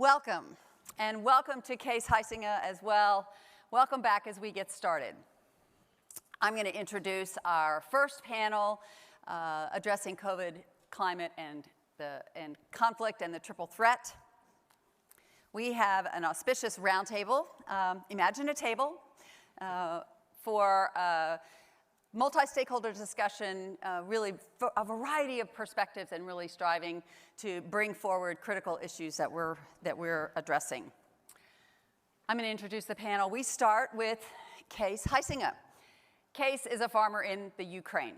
Welcome, and welcome to Case Heisinga as well. Welcome back as we get started. I'm going to introduce our first panel addressing COVID, climate, and conflict and the triple threat. We have an auspicious roundtable. Imagine a table for multi-stakeholder discussion, really for a variety of perspectives and really striving to bring forward critical issues that we're addressing. I'm going to introduce the panel. We start with Case Heisinga. Case is a farmer in the Ukraine.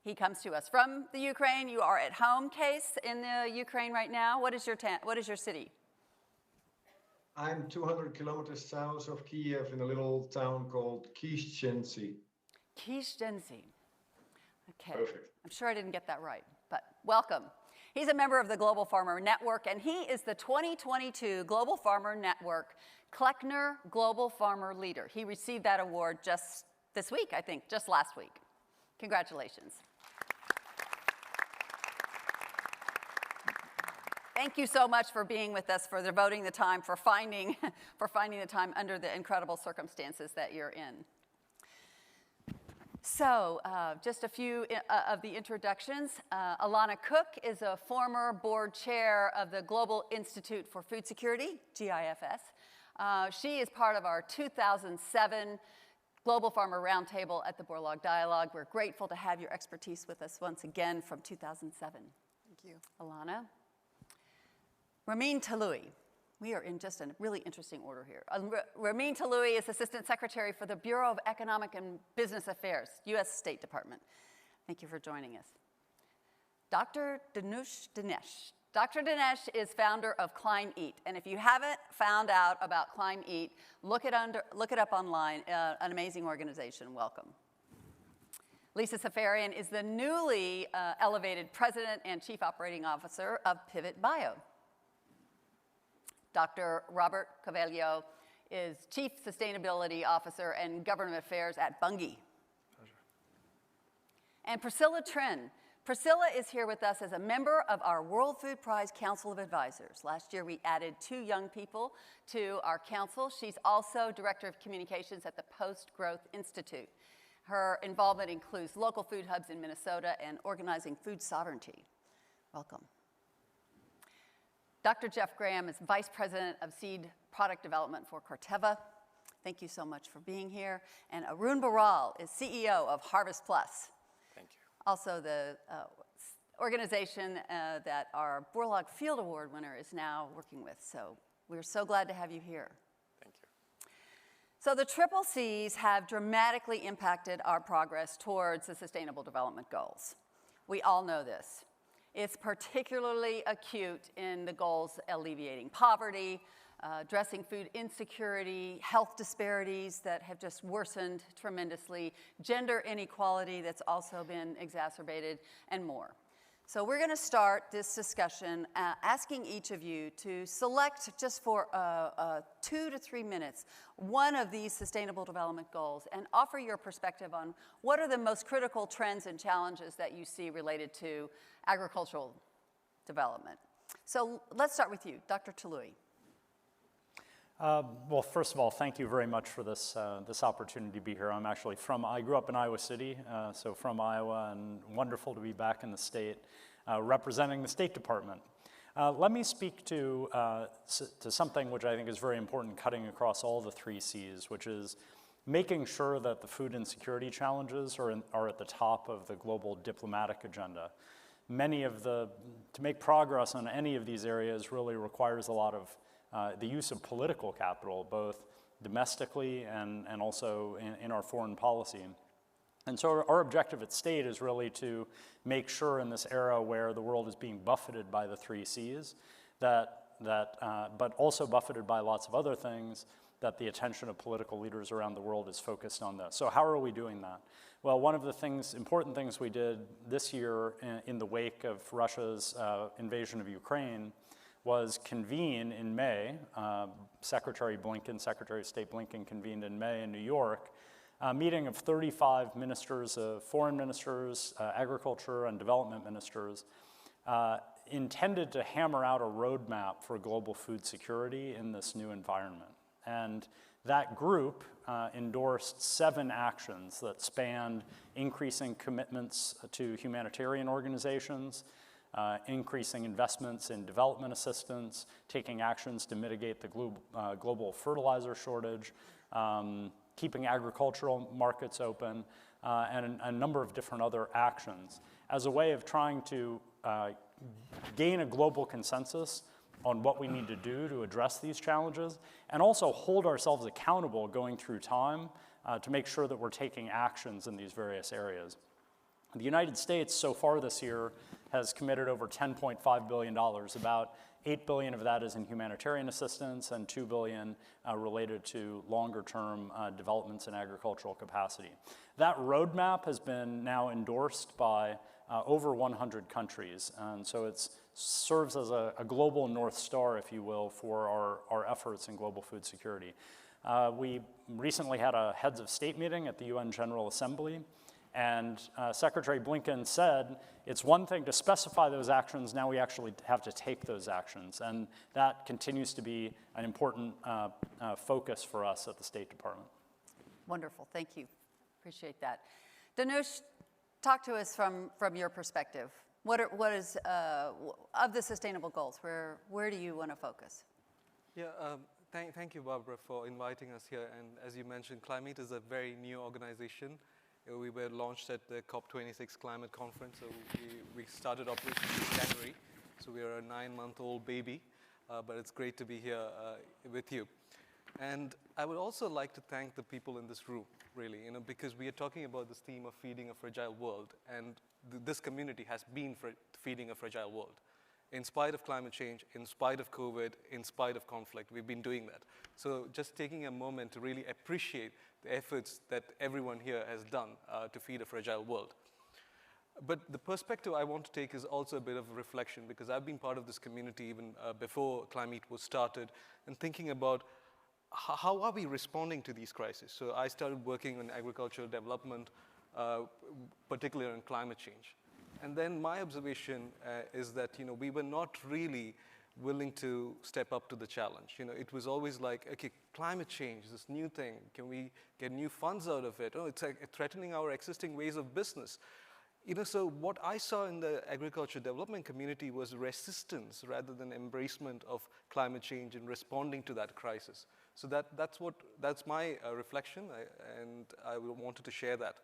He comes to us from the Ukraine. You are at home, Case, in the Ukraine right now. What is your city? I'm 200 kilometers south of Kiev in a little town called Kishchensi. Kishchensi. Okay. Perfect. I'm sure I didn't get that right, but welcome. He's a member of the Global Farmer Network, and he is the 2022 Global Farmer Network Kleckner Global Farmer Leader. He received that award just this week, I think, just last week. Congratulations. Thank you so much for being with us, for devoting the time, for finding the time under the incredible circumstances that you're in. So, just a few of the introductions. Alana Cook is a former board chair of the Global Institute for Food Security, GIFS. She is part of our 2007 Global Farmer Roundtable at the Borlaug Dialogue. We're grateful to have your expertise with us once again from 2007. Thank you. Alana. Ramin Taloui. We are in just a really interesting order here. Ramin Taloui is Assistant Secretary for the Bureau of Economic and Business Affairs, U.S. State Department. Thank you for joining us. Dr. Danush Dinesh. Dr. Dinesh is founder of Climb Eat, and if you haven't found out about Climb Eat, look it up online. An amazing organization. Welcome. Lisa Safarian is the newly elevated President and Chief Operating Officer of Pivot Bio. Dr. Robert Covello is Chief Sustainability Officer and Government Affairs at Bunge. Pleasure. And Priscilla Trin. Priscilla is here with us as a member of our World Food Prize Council of Advisors. Last year, we added 2 young people to our council. She's also Director of Communications at the Post-Growth Institute. Her involvement includes local food hubs in Minnesota and organizing food sovereignty. Welcome. Dr. Jeff Graham is Vice President of Seed Product Development for Corteva. Thank you so much for being here. And Arun Baral is CEO of Harvest Plus. Thank you. Also the organization that our Borlaug Field Award winner is now working with. So we're so glad to have you here. Thank you. So the Triple Cs have dramatically impacted our progress towards the Sustainable Development Goals. We all know this. It's particularly acute in the goals alleviating poverty, addressing food insecurity, health disparities that have just worsened tremendously, gender inequality that's also been exacerbated, and more. So we're going to start this discussion asking each of you to select just for 2 to 3 minutes one of these Sustainable Development Goals and offer your perspective on what are the most critical trends and challenges that you see related to agricultural development. So let's start with you, Dr. Taloui. Well, first of all, thank you very much for this opportunity to be here. I grew up in Iowa City, so from Iowa, and wonderful to be back in the state, representing the State Department. Let me speak to something which I think is very important, cutting across all the 3 Cs, which is making sure that the food insecurity challenges are at the top of the global diplomatic agenda. To make progress on any of these areas really requires a lot of the use of political capital, both domestically and also in our foreign policy. And so our objective at State is really to make sure in this era where the world is being buffeted by the 3 Cs, but also buffeted by lots of other things, that the attention of political leaders around the world is focused on this. So how are we doing that? Well, one of the important things we did this year in the wake of Russia's invasion of Ukraine was convene in May. Secretary of State Blinken convened in May in New York, a meeting of 35 ministers, foreign ministers, agriculture and development ministers, intended to hammer out a roadmap for global food security in this new environment. And that group endorsed 7 actions that spanned increasing commitments to humanitarian organizations, increasing investments in development assistance, taking actions to mitigate the global fertilizer shortage, keeping agricultural markets open, and a number of different other actions as a way of trying to gain a global consensus on what we need to do to address these challenges, and also hold ourselves accountable going through time to make sure that we're taking actions in these various areas. The United States so far this year has committed over $10.5 billion. About $8 billion of that is in humanitarian assistance and $2 billion related to longer-term developments in agricultural capacity. That roadmap has been now endorsed by over 100 countries, and so it serves as a global North Star, if you will, for our efforts in global food security. We recently had a heads of state meeting at the UN General Assembly, and Secretary Blinken said, it's one thing to specify those actions, now we actually have to take those actions. And that continues to be an important focus for us at the State Department. Wonderful, thank you. Appreciate that. Danush, talk to us from your perspective. What is, of the sustainable goals, where do you want to focus? Yeah, thank you, Barbara, for inviting us here. And as you mentioned, Climate is a very new organization. We were launched at the COP26 climate conference, so we started operations in January. So we are a 9-month-old baby, but it's great to be here with you. And I would also like to thank the people in this room, really, because we are talking about this theme of feeding a fragile world, and this community has been feeding a fragile world. In spite of climate change, in spite of COVID, in spite of conflict, we've been doing that. So just taking a moment to really appreciate the efforts that everyone here has done to feed a fragile world. But the perspective I want to take is also a bit of a reflection, because I've been part of this community even before Climate was started, and thinking about how are we responding to these crises. So I started working on agricultural development, particularly on climate change. And then my observation is that we were not really willing to step up to the challenge. It was always like, okay, climate change, this new thing, can we get new funds out of it? Oh, it's threatening our existing ways of business. So what I saw in the agriculture development community was resistance rather than embracement of climate change and responding to that crisis. So that's my reflection, and I wanted to share that.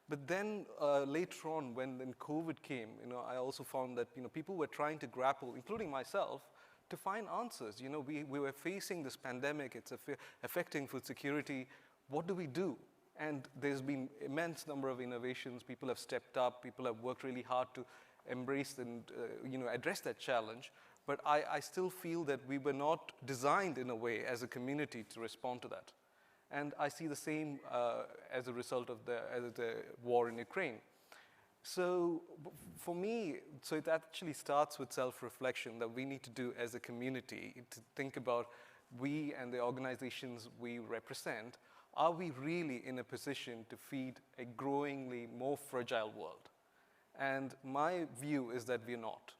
But then later on, when COVID came, I also found that people were trying to grapple, including myself, to find answers. We were facing this pandemic; it's affecting food security. What do we do? And there's been immense number of innovations. People have stepped up. People have worked really hard to embrace and address that challenge. But I still feel that we were not designed in a way as a community to respond to that. And I see the same as a result of the war in Ukraine. So for me, it actually starts with self-reflection that we need to do as a community to think about we and the organizations we represent, are we really in a position to feed a growingly more fragile world? And my view is that we're not.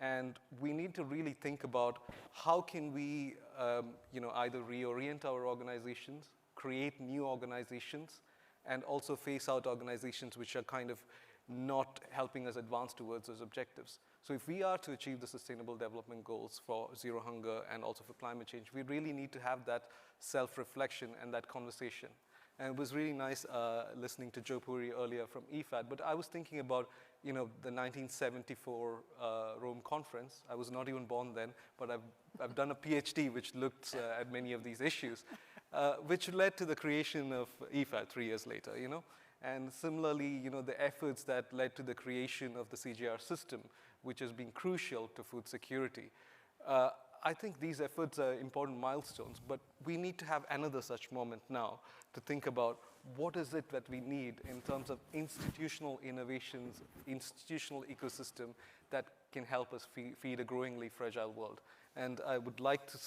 And we need to really think about how can we either reorient our organizations, create new organizations, and also phase out organizations which are kind of not helping us advance towards those objectives. So if we are to achieve the Sustainable Development Goals for zero hunger and also for climate change, we really need to have that self-reflection and that conversation. And it was really nice listening to Joe Puri earlier from IFAD, but I was thinking about the 1974 Rome conference. I was not even born then, but I've done a PhD which looked at many of these issues, which led to the creation of IFAD 3 years later, And similarly, the efforts that led to the creation of the CGR system, which has been crucial to food security. I think these efforts are important milestones, but we need to have another such moment now to think about what is it that we need in terms of institutional innovations, institutional ecosystem that can help us feed a growingly fragile world. And I would like to,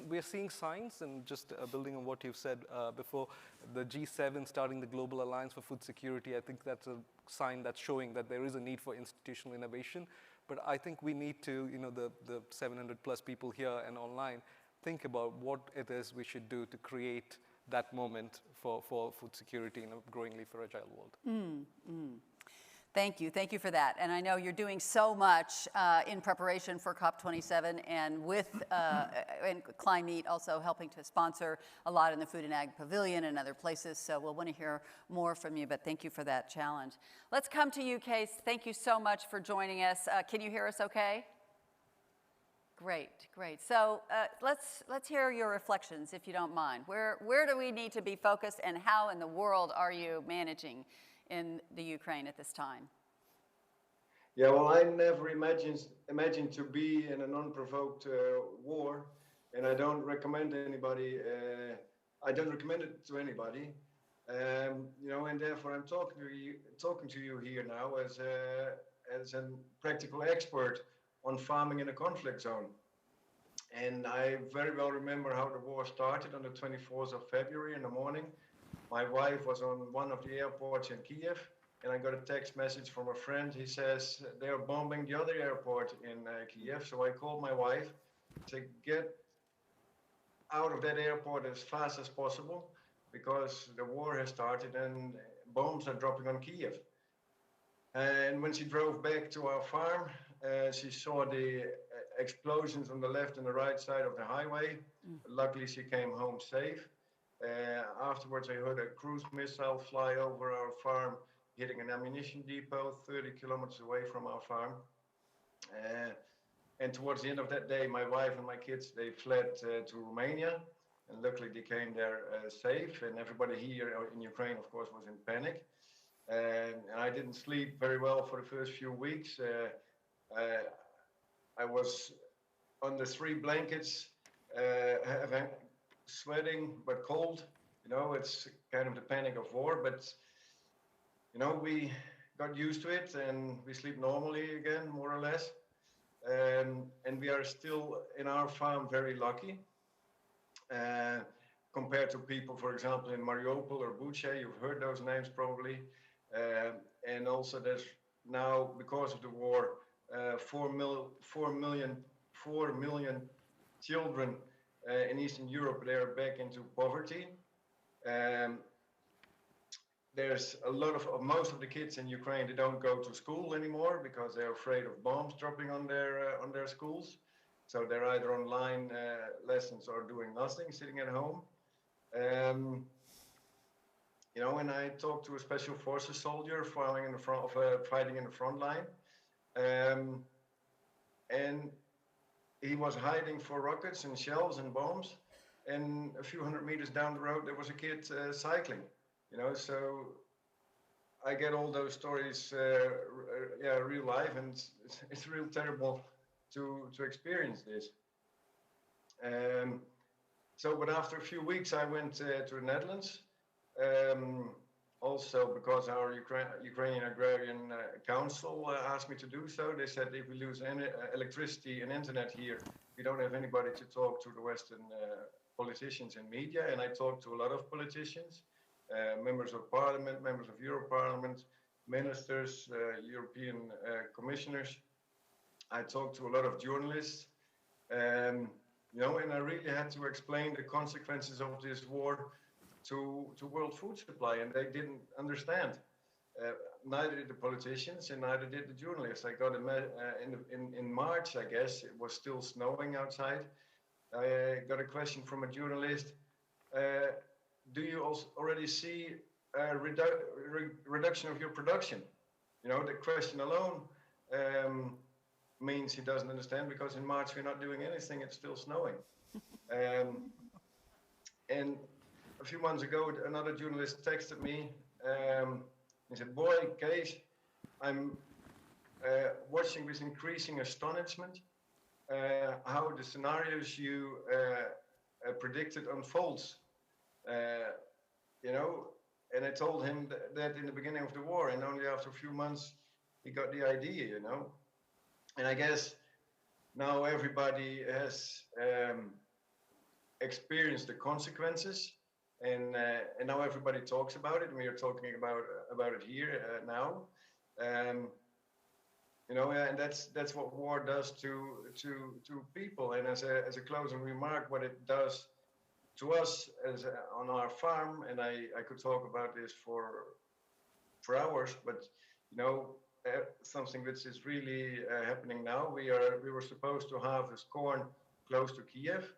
we're seeing signs, and just building on what you've said before, the G7 starting the Global Alliance for Food Security, I think that's a sign that's showing that there is a need for institutional innovation. But I think we need to, the 700 plus people here and online, think about what it is we should do to create that moment for food security in a growingly fragile world. Thank you for that. And I know you're doing so much in preparation for COP27 and with and Climate also helping to sponsor a lot in the Food and Ag Pavilion and other places. So we'll want to hear more from you, but thank you for that challenge. Let's come to you, Case. Thank you so much for joining us. Can you hear us okay? Great. So let's hear your reflections, if you don't mind. Where do we need to be focused, and how in the world are you managing in the Ukraine at this time? Yeah, well, I never imagined to be in an unprovoked war, and I don't recommend anybody. I don't recommend it to anybody. And therefore I'm talking to you here now as a practical expert on farming in a conflict zone. And I very well remember how the war started on the 24th of February in the morning. My wife was on one of the airports in Kiev, and I got a text message from a friend. He says they're bombing the other airport in Kiev. So I called my wife to get out of that airport as fast as possible, because the war has started and bombs are dropping on Kiev. And when she drove back to our farm, she saw the explosions on the left and the right side of the highway. Luckily, she came home safe. Afterwards, I heard a cruise missile fly over our farm, hitting an ammunition depot 30 kilometers away from our farm. And towards the end of that day, my wife and my kids, they fled to Romania. And luckily, they came there safe. And everybody here in Ukraine, of course, was in panic. And I didn't sleep very well for the first few weeks. I was under 3 blankets, sweating but cold. It's kind of the panic of war. But we got used to it, and we sleep normally again, more or less. And we are still in our farm very lucky. Compared to people, for example, in Mariupol or Bucha, you've heard those names probably. And also there's now, because of the war, 4 million children in Eastern Europe, they are back into poverty. There's a lot of most of the kids in Ukraine, they don't go to school anymore because they're afraid of bombs dropping on their schools. So they're either online lessons or doing nothing, sitting at home. When I talked to a special forces soldier fighting in the front line, and he was hiding for rockets and shells and bombs, and a few hundred meters down the road there was a kid cycling. So I get all those stories, real life, and it's real terrible to experience this. But after a few weeks, I went to the Netherlands. Also because our Ukrainian Agrarian Council asked me to do so. They said if we lose electricity and internet here, we don't have anybody to talk to the Western politicians and media. And I talked to a lot of politicians, members of parliament, members of Europarliament, ministers, European commissioners. I talked to a lot of journalists. And I really had to explain the consequences of this war to world food supply, and they didn't understand. Neither did the politicians, and neither did the journalists. I got in March, I guess, it was still snowing outside. I got a question from a journalist. Do you already see a reduction of your production? The question alone means he doesn't understand, because in March we're not doing anything, it's still snowing. And a few months ago, another journalist texted me. He said, "Boy, Kees, I'm watching with increasing astonishment how the scenarios you predicted unfolds." And I told him that in the beginning of the war, and only after a few months he got the idea. And I guess now everybody has experienced the consequences. And now everybody talks about it, and we are talking about it here now. You know, and that's what war does to people. And as a closing remark, what it does to us on our farm, and I could talk about this for hours, but you know, something which is really happening now. We were supposed to harvest corn close to Kiev,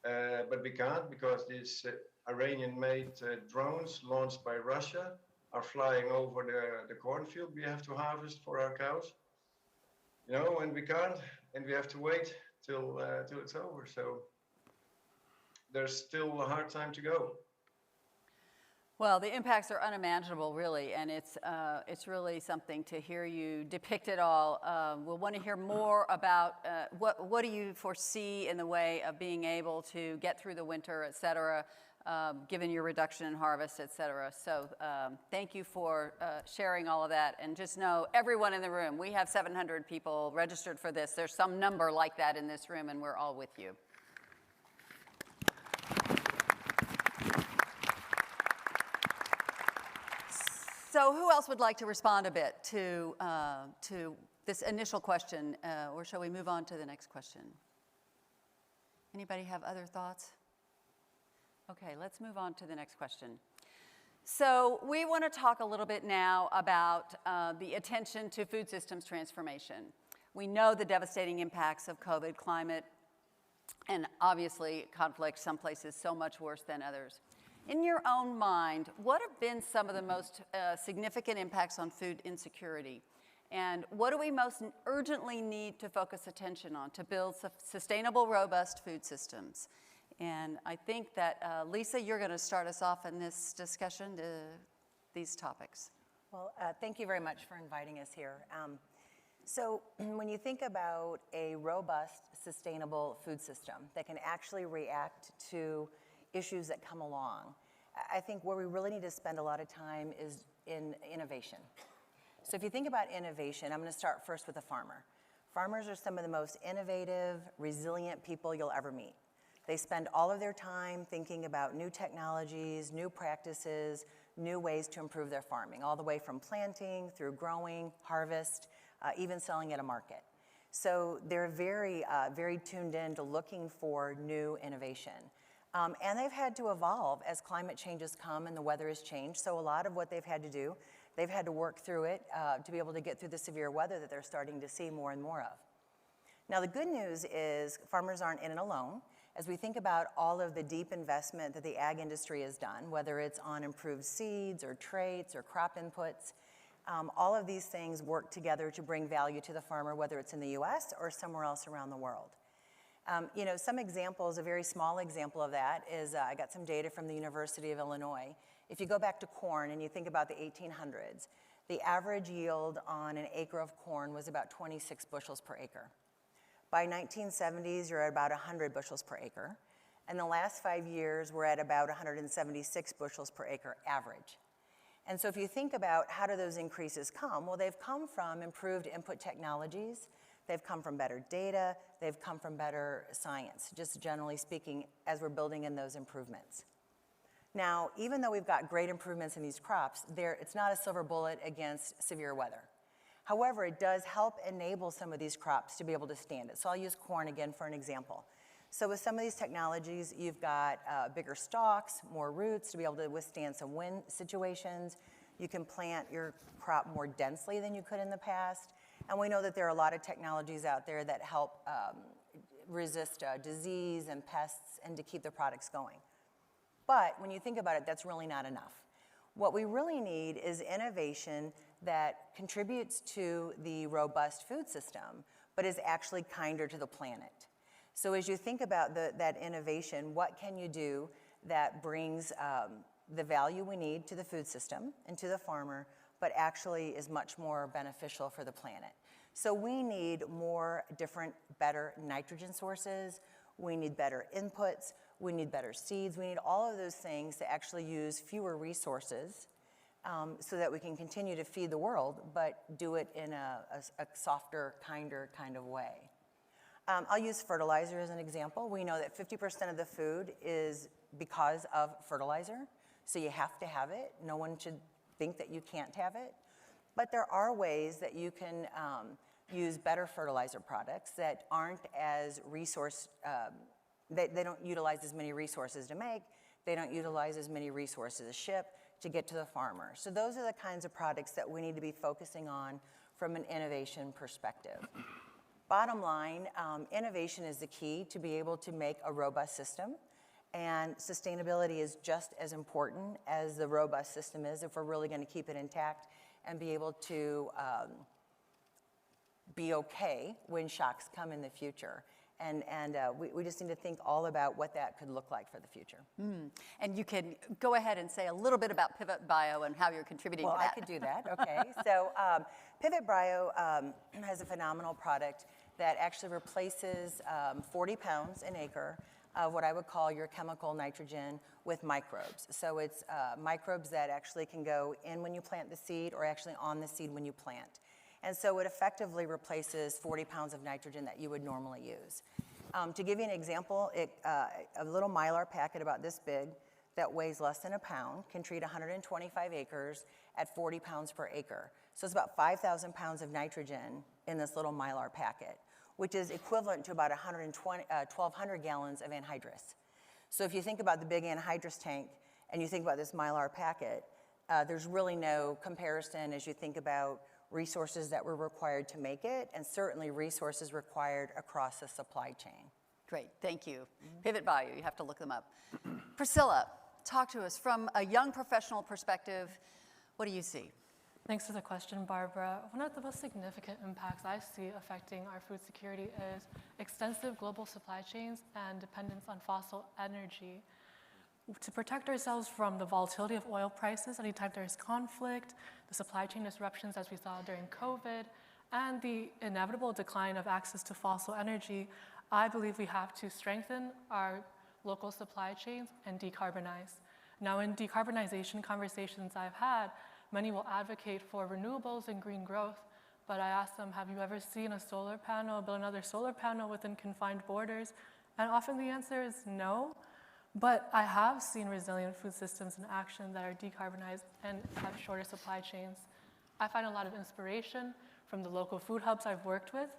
but we can't because these Iranian-made drones launched by Russia are flying over the cornfield we have to harvest for our cows. You know, and we can't, and we have to wait till it's over. So there's still a hard time to go. Well, the impacts are unimaginable, really, and it's really something to hear you depict it all. We'll want to hear more about what do you foresee in the way of being able to get through the winter, et cetera, given your reduction in harvest, et cetera. So thank you for sharing all of that. And just know, everyone in the room, we have 700 people registered for this. There's some number like that in this room, and we're all with you. So who else would like to respond a bit to this initial question, or shall we move on to the next question? Anybody have other thoughts? Okay, let's move on to the next question. So we want to talk a little bit now about the attention to food systems transformation. We know the devastating impacts of COVID, climate, and obviously conflict, some places so much worse than others. In your own mind, what have been some of the most significant impacts on food insecurity? And what do we most urgently need to focus attention on to build sustainable, robust food systems? And I think that, Lisa, you're going to start us off in this discussion to these topics. Well, thank you very much for inviting us here. So when you think about a robust, sustainable food system that can actually react to issues that come along, I think where we really need to spend a lot of time is in innovation. So if you think about innovation, I'm going to start first with the farmer. Farmers are some of the most innovative, resilient people you'll ever meet. They spend all of their time thinking about new technologies, new practices, new ways to improve their farming, all the way from planting through growing, harvest, even selling at a market. So they're very, very tuned in to looking for new innovation. And they've had to evolve as climate change has come and the weather has changed. So a lot of what they've had to do, they've had to work through it to be able to get through the severe weather that they're starting to see more and more of. Now the good news is farmers aren't in it alone. As we think about all of the deep investment that the ag industry has done, whether it's on improved seeds or traits or crop inputs, all of these things work together to bring value to the farmer, whether it's in the US or somewhere else around the world. You know, some examples, a very small example of that is I got some data from the University of Illinois. If you go back to corn and you think about the 1800s, the average yield on an acre of corn was about 26 bushels per acre. By 1970s, you're at about 100 bushels per acre. And the last 5 years, we're at about 176 bushels per acre average. And so if you think about how do those increases come, well, they've come from improved input technologies. They've come from better data. They've come from better science, just generally speaking, as we're building in those improvements. Now, even though we've got great improvements in these crops, it's not a silver bullet against severe weather. However, it does help enable some of these crops to be able to stand it. So I'll use corn again for an example. So with some of these technologies, you've got bigger stalks, more roots to be able to withstand some wind situations. You can plant your crop more densely than you could in the past. And we know that there are a lot of technologies out there that help resist disease and pests and to keep the products going. But when you think about it, that's really not enough. What we really need is innovation that contributes to the robust food system, but is actually kinder to the planet. So as you think about that innovation, what can you do that brings the value we need to the food system and to the farmer, but actually is much more beneficial for the planet? So we need more different, better nitrogen sources. We need better inputs. We need better seeds. We need all of those things to actually use fewer resources so that we can continue to feed the world, but do it in a softer, kinder kind of way. I'll use fertilizer as an example. We know that 50% of the food is because of fertilizer, so you have to have it. No one should think that you can't have it. But there are ways that you can use better fertilizer products that aren't as resource, they don't utilize as many resources to make, they don't utilize as many resources to ship to get to the farmer. So those are the kinds of products that we need to be focusing on from an innovation perspective. Bottom line, innovation is the key to be able to make a robust system, and sustainability is just as important as the robust system is if we're really going to keep it intact and be able to be okay when shocks come in the future. And we just need to think all about what that could look like for the future. And you can go ahead and say a little bit about Pivot Bio and how you're contributing to that. Well, I could do that, okay. So Pivot Bio has a phenomenal product that actually replaces 40 pounds an acre of what I would call your chemical nitrogen with microbes. So it's microbes that actually can go in when you plant the seed or actually on the seed when you plant. And so it effectively replaces 40 pounds of nitrogen that you would normally use. To give you an example, a little Mylar packet about this big that weighs less than a pound can treat 125 acres at 40 pounds per acre. So it's about 5,000 pounds of nitrogen in this little Mylar packet, which is equivalent to about 1,200 gallons of anhydrous. So if you think about the big anhydrous tank and you think about this Mylar packet, there's really no comparison as you think about resources that were required to make it, and certainly resources required across the supply chain. Great, thank you. Pivot Bio, you have to look them up. Priscilla, talk to us from a young professional perspective. What do you see? Thanks for the question, Barbara. One of the most significant impacts I see affecting our food security is extensive global supply chains and dependence on fossil energy. To protect ourselves from the volatility of oil prices anytime there's conflict, the supply chain disruptions as we saw during COVID, and the inevitable decline of access to fossil energy, I believe we have to strengthen our local supply chains and decarbonize. Now, in decarbonization conversations I've had, many will advocate for renewables and green growth, but I ask them, have you ever seen a solar panel build another solar panel within confined borders? And often the answer is no. But I have seen resilient food systems in action that are decarbonized and have shorter supply chains. I find a lot of inspiration from the local food hubs I've worked with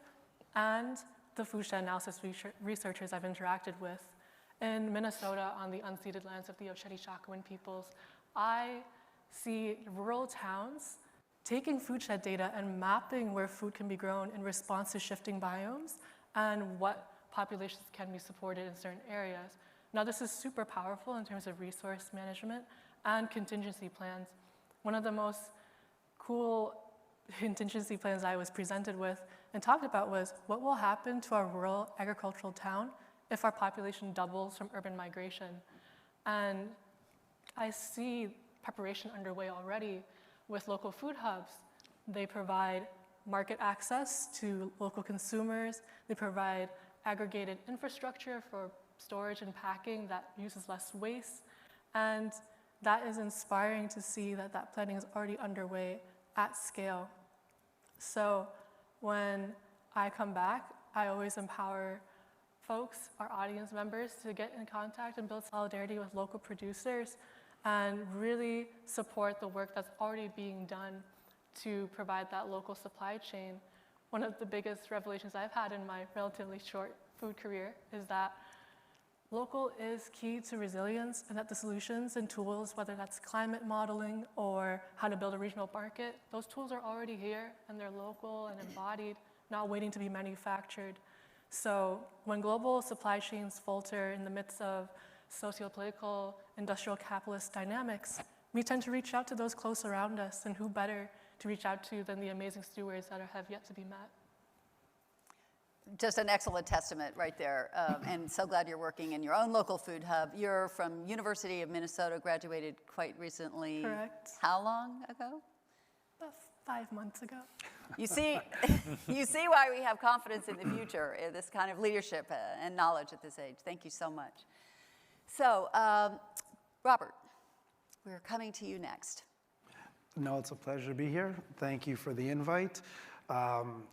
and the food shed analysis researchers I've interacted with. In Minnesota, on the unceded lands of the Oceti-Sakowin peoples, I see rural towns taking food shed data and mapping where food can be grown in response to shifting biomes and what populations can be supported in certain areas. Now, this is super powerful in terms of resource management and contingency plans. One of the most cool contingency plans I was presented with and talked about was what will happen to our rural agricultural town if our population doubles from urban migration. And I see preparation underway already with local food hubs. They provide market access to local consumers. They provide aggregated infrastructure for storage and packing that uses less waste. And that is inspiring to see that that planning is already underway at scale. So when I come back, I always empower folks, our audience members, to get in contact and build solidarity with local producers and really support the work that's already being done to provide that local supply chain. One of the biggest revelations I've had in my relatively short food career is that local is key to resilience, and that the solutions and tools, whether that's climate modeling or how to build a regional market, those tools are already here and they're local and embodied, not waiting to be manufactured. So when global supply chains falter in the midst of socio-political, industrial capitalist dynamics, we tend to reach out to those close around us, and who better to reach out to than the amazing stewards that have yet to be met. Just an excellent testament right there, and so glad you're working in your own local food hub. You're from University of Minnesota, graduated quite recently. Correct. How long ago? About 5 months ago. You see, you see why we have confidence in the future, in this kind of leadership and knowledge at this age. Thank you so much. So, Robert, we're coming to you next. No, it's a pleasure to be here. Thank you for the invite.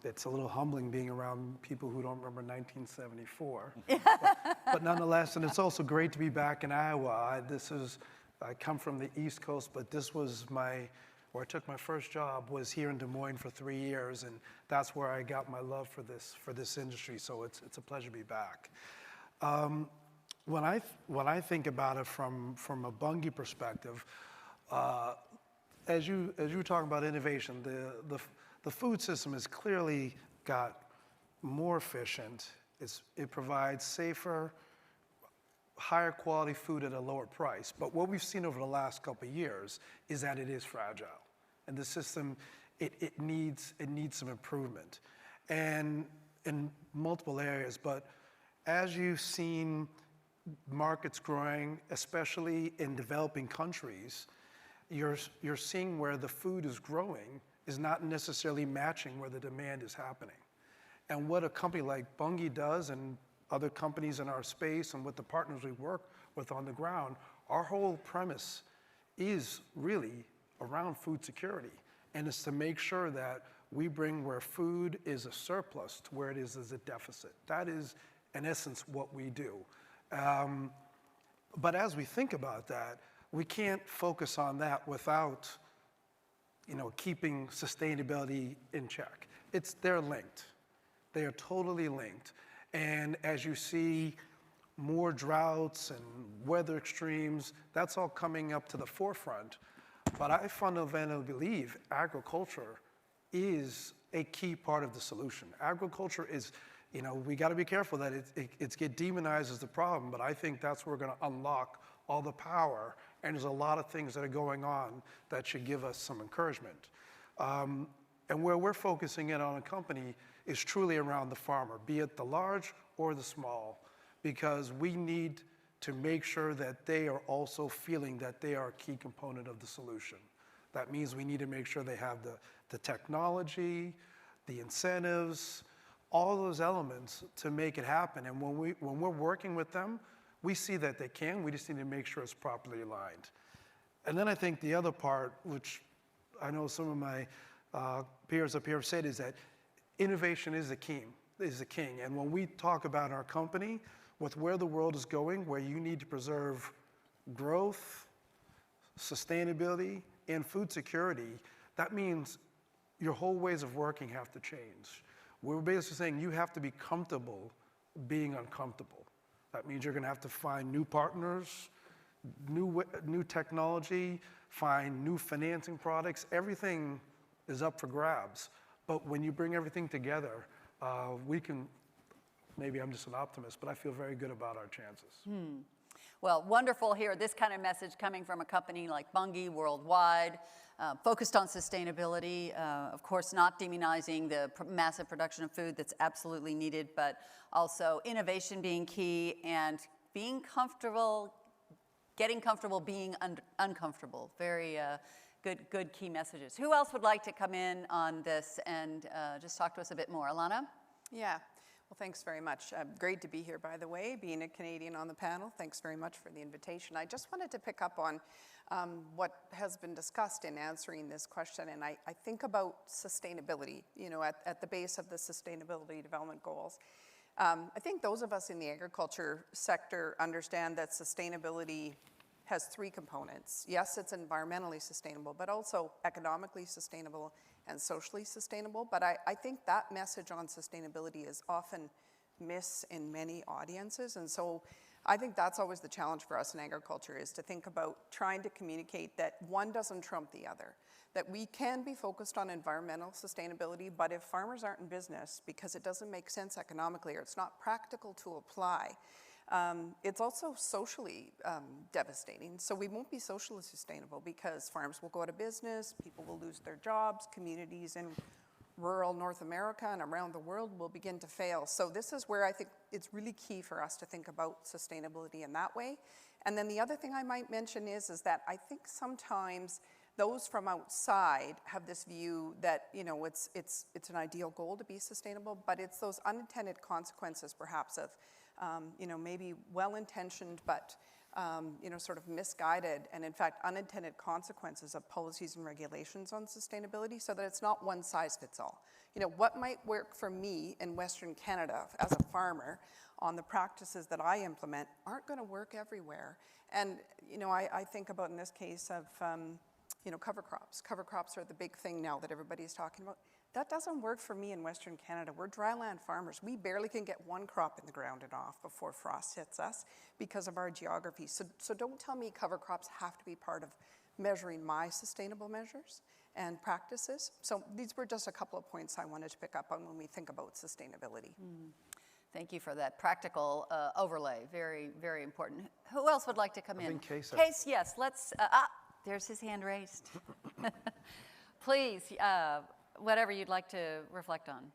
It's a little humbling being around people who don't remember 1974. but nonetheless, and it's also great to be back in Iowa. I come from the East Coast, but this was my where I took my first job, was here in Des Moines for 3 years, and that's where I got my love for this industry. So it's a pleasure to be back. When I think about it from a Bunge perspective, as you were talking about innovation, the food system has clearly got more efficient. It provides safer, higher quality food at a lower price. But what we've seen over the last couple of years is that it is fragile. And the system, it needs some improvement. And in multiple areas, but as you've seen markets growing, especially in developing countries, you're seeing where the food is growing is not necessarily matching where the demand is happening. And what a company like Bunge does, and other companies in our space, and with the partners we work with on the ground, our whole premise is really around food security. And it's to make sure that we bring where food is a surplus to where it is as a deficit. That is, in essence, what we do. But as we think about that, we can't focus on that without, keeping sustainability in check. They're linked. They are totally linked. And as you see more droughts and weather extremes, that's all coming up to the forefront. But I fundamentally believe agriculture is a key part of the solution. Agriculture is, we got to be careful that it's get demonized as the problem, but I think that's where we're going to unlock all the power. And there's a lot of things that are going on that should give us some encouragement. And where we're focusing in on a company is truly around the farmer, be it the large or the small, because we need to make sure that they are also feeling that they are a key component of the solution. That means we need to make sure they have the technology, the incentives, all those elements to make it happen. And when we're working with them, we see that they can. We just need to make sure it's properly aligned. And then I think the other part, which I know some of my peers up here have said, is that innovation is the king. And when we talk about our company, with where the world is going, where you need to preserve growth, sustainability, and food security, that means your whole ways of working have to change. We're basically saying you have to be comfortable being uncomfortable. That means you're going to have to find new partners, new technology, find new financing products. Everything is up for grabs. But when you bring everything together, we can, maybe I'm just an optimist, but I feel very good about our chances. Well, wonderful here, this kind of message coming from a company like Bunge worldwide, focused on sustainability, of course not demonizing the massive production of food that's absolutely needed, but also innovation being key and being comfortable, getting comfortable being uncomfortable. Very good key messages. Who else would like to come in on this and just talk to us a bit more? Alana? Yeah. Well, thanks very much. Great to be here, by the way, being a Canadian on the panel. Thanks very much for the invitation. I just wanted to pick up on what has been discussed in answering this question, and I think about sustainability, at the base of the Sustainability Development Goals. I think those of us in the agriculture sector understand that sustainability has three components. Yes, it's environmentally sustainable, but also economically sustainable and socially sustainable. But I think that message on sustainability is often missed in many audiences. And so I think that's always the challenge for us in agriculture, is to think about trying to communicate that one doesn't trump the other, that we can be focused on environmental sustainability, but if farmers aren't in business because it doesn't make sense economically or it's not practical to apply, it's also socially devastating. So we won't be socially sustainable because farms will go out of business, people will lose their jobs, communities in rural North America and around the world will begin to fail. So this is where I think it's really key for us to think about sustainability in that way. And then the other thing I might mention is that I think sometimes those from outside have this view that, it's an ideal goal to be sustainable, but it's those unintended consequences perhaps of maybe well-intentioned, but, sort of misguided and in fact unintended consequences of policies and regulations on sustainability, so that it's not one size fits all. What might work for me in Western Canada as a farmer on the practices that I implement aren't going to work everywhere. And, I think about in this case of cover crops. Cover crops are the big thing now that everybody's talking about. That doesn't work for me in Western Canada. We're dryland farmers. We barely can get one crop in the ground and off before frost hits us because of our geography. So don't tell me cover crops have to be part of measuring my sustainable measures and practices. So these were just a couple of points I wanted to pick up on when we think about sustainability. Thank you for that practical overlay. Very, very important. Who else would like to come in? think Case- Case, yes. Let's. There's his hand raised. Please, whatever you'd like to reflect on.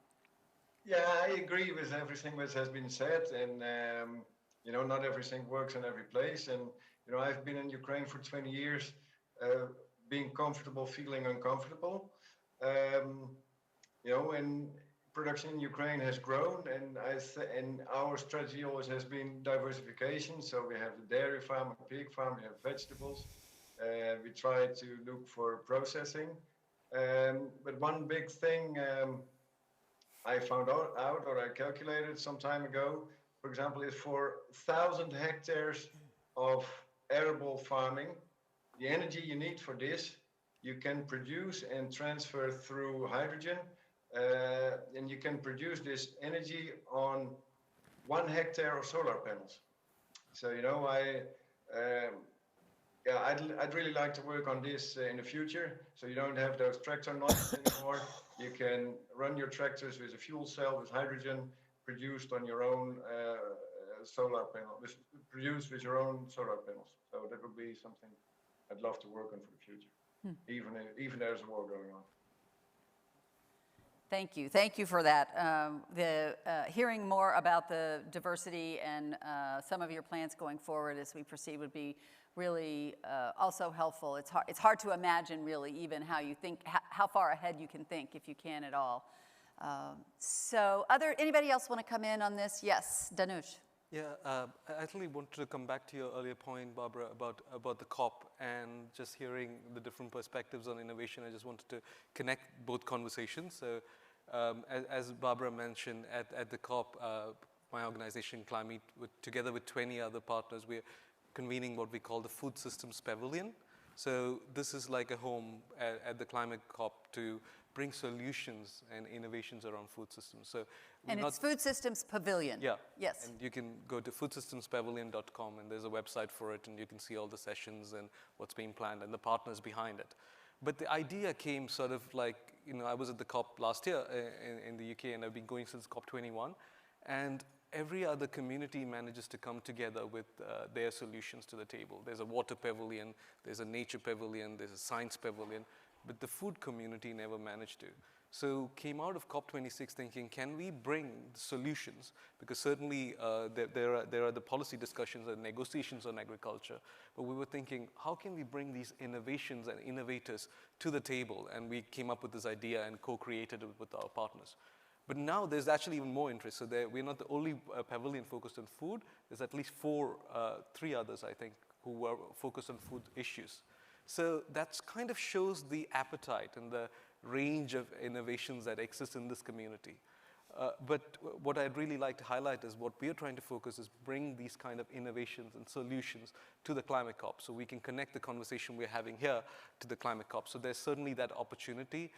Yeah, I agree with everything that has been said, and not everything works in every place. And I've been in Ukraine for 20 years, being comfortable, feeling uncomfortable. And production in Ukraine has grown, and our strategy always has been diversification. So we have the dairy farm, a pig farm, we have vegetables. We try to look for processing. But one big thing I found out or I calculated some time ago, for example, is for 1,000 hectares of arable farming, the energy you need for this, you can produce and transfer through hydrogen, and you can produce this energy on 1 hectare of solar panels. So, I'd really like to work on this in the future. So you don't have those tractor noises anymore. You can run your tractors with a fuel cell with hydrogen produced on your own solar panel, produced with your own solar panels. So that would be something I'd love to work on for the future, even there's a war going on. Thank you for that. Hearing more about the diversity and some of your plans going forward as we proceed would be really also helpful. It's hard to imagine really even how you think, how far ahead you can think if you can at all. So anybody else want to come in on this? Yes, Danush. Yeah, I actually wanted to come back to your earlier point, Barbara, about the COP and just hearing the different perspectives on innovation. I just wanted to connect both conversations. So as Barbara mentioned, at the COP, my organization, Climate, together with 20 other partners, we're convening what we call the Food Systems Pavilion. So this is like a home at the Climate COP to bring solutions and innovations around food systems. So and it's Food Systems Pavilion. Yeah. Yes. And you can go to foodsystemspavilion.com and there's a website for it and you can see all the sessions and what's being planned and the partners behind it. But the idea came sort of like, I was at the COP last year in the UK and I've been going since COP21. And every other community manages to come together with their solutions to the table. There's a water pavilion, there's a nature pavilion, there's a science pavilion, but the food community never managed to. So came out of COP26 thinking, can we bring solutions? Because certainly there are the policy discussions and negotiations on agriculture, but we were thinking, how can we bring these innovations and innovators to the table? And we came up with this idea and co-created it with our partners. But now there's actually even more interest. So we're not the only pavilion focused on food. There's at least three others, I think, who are focused on food issues. So that kind of shows the appetite and the range of innovations that exist in this community. But what I'd really like to highlight is what we're trying to focus is bring these kind of innovations and solutions to the Climate COP so we can connect the conversation we're having here to the Climate COP. So there's certainly that opportunity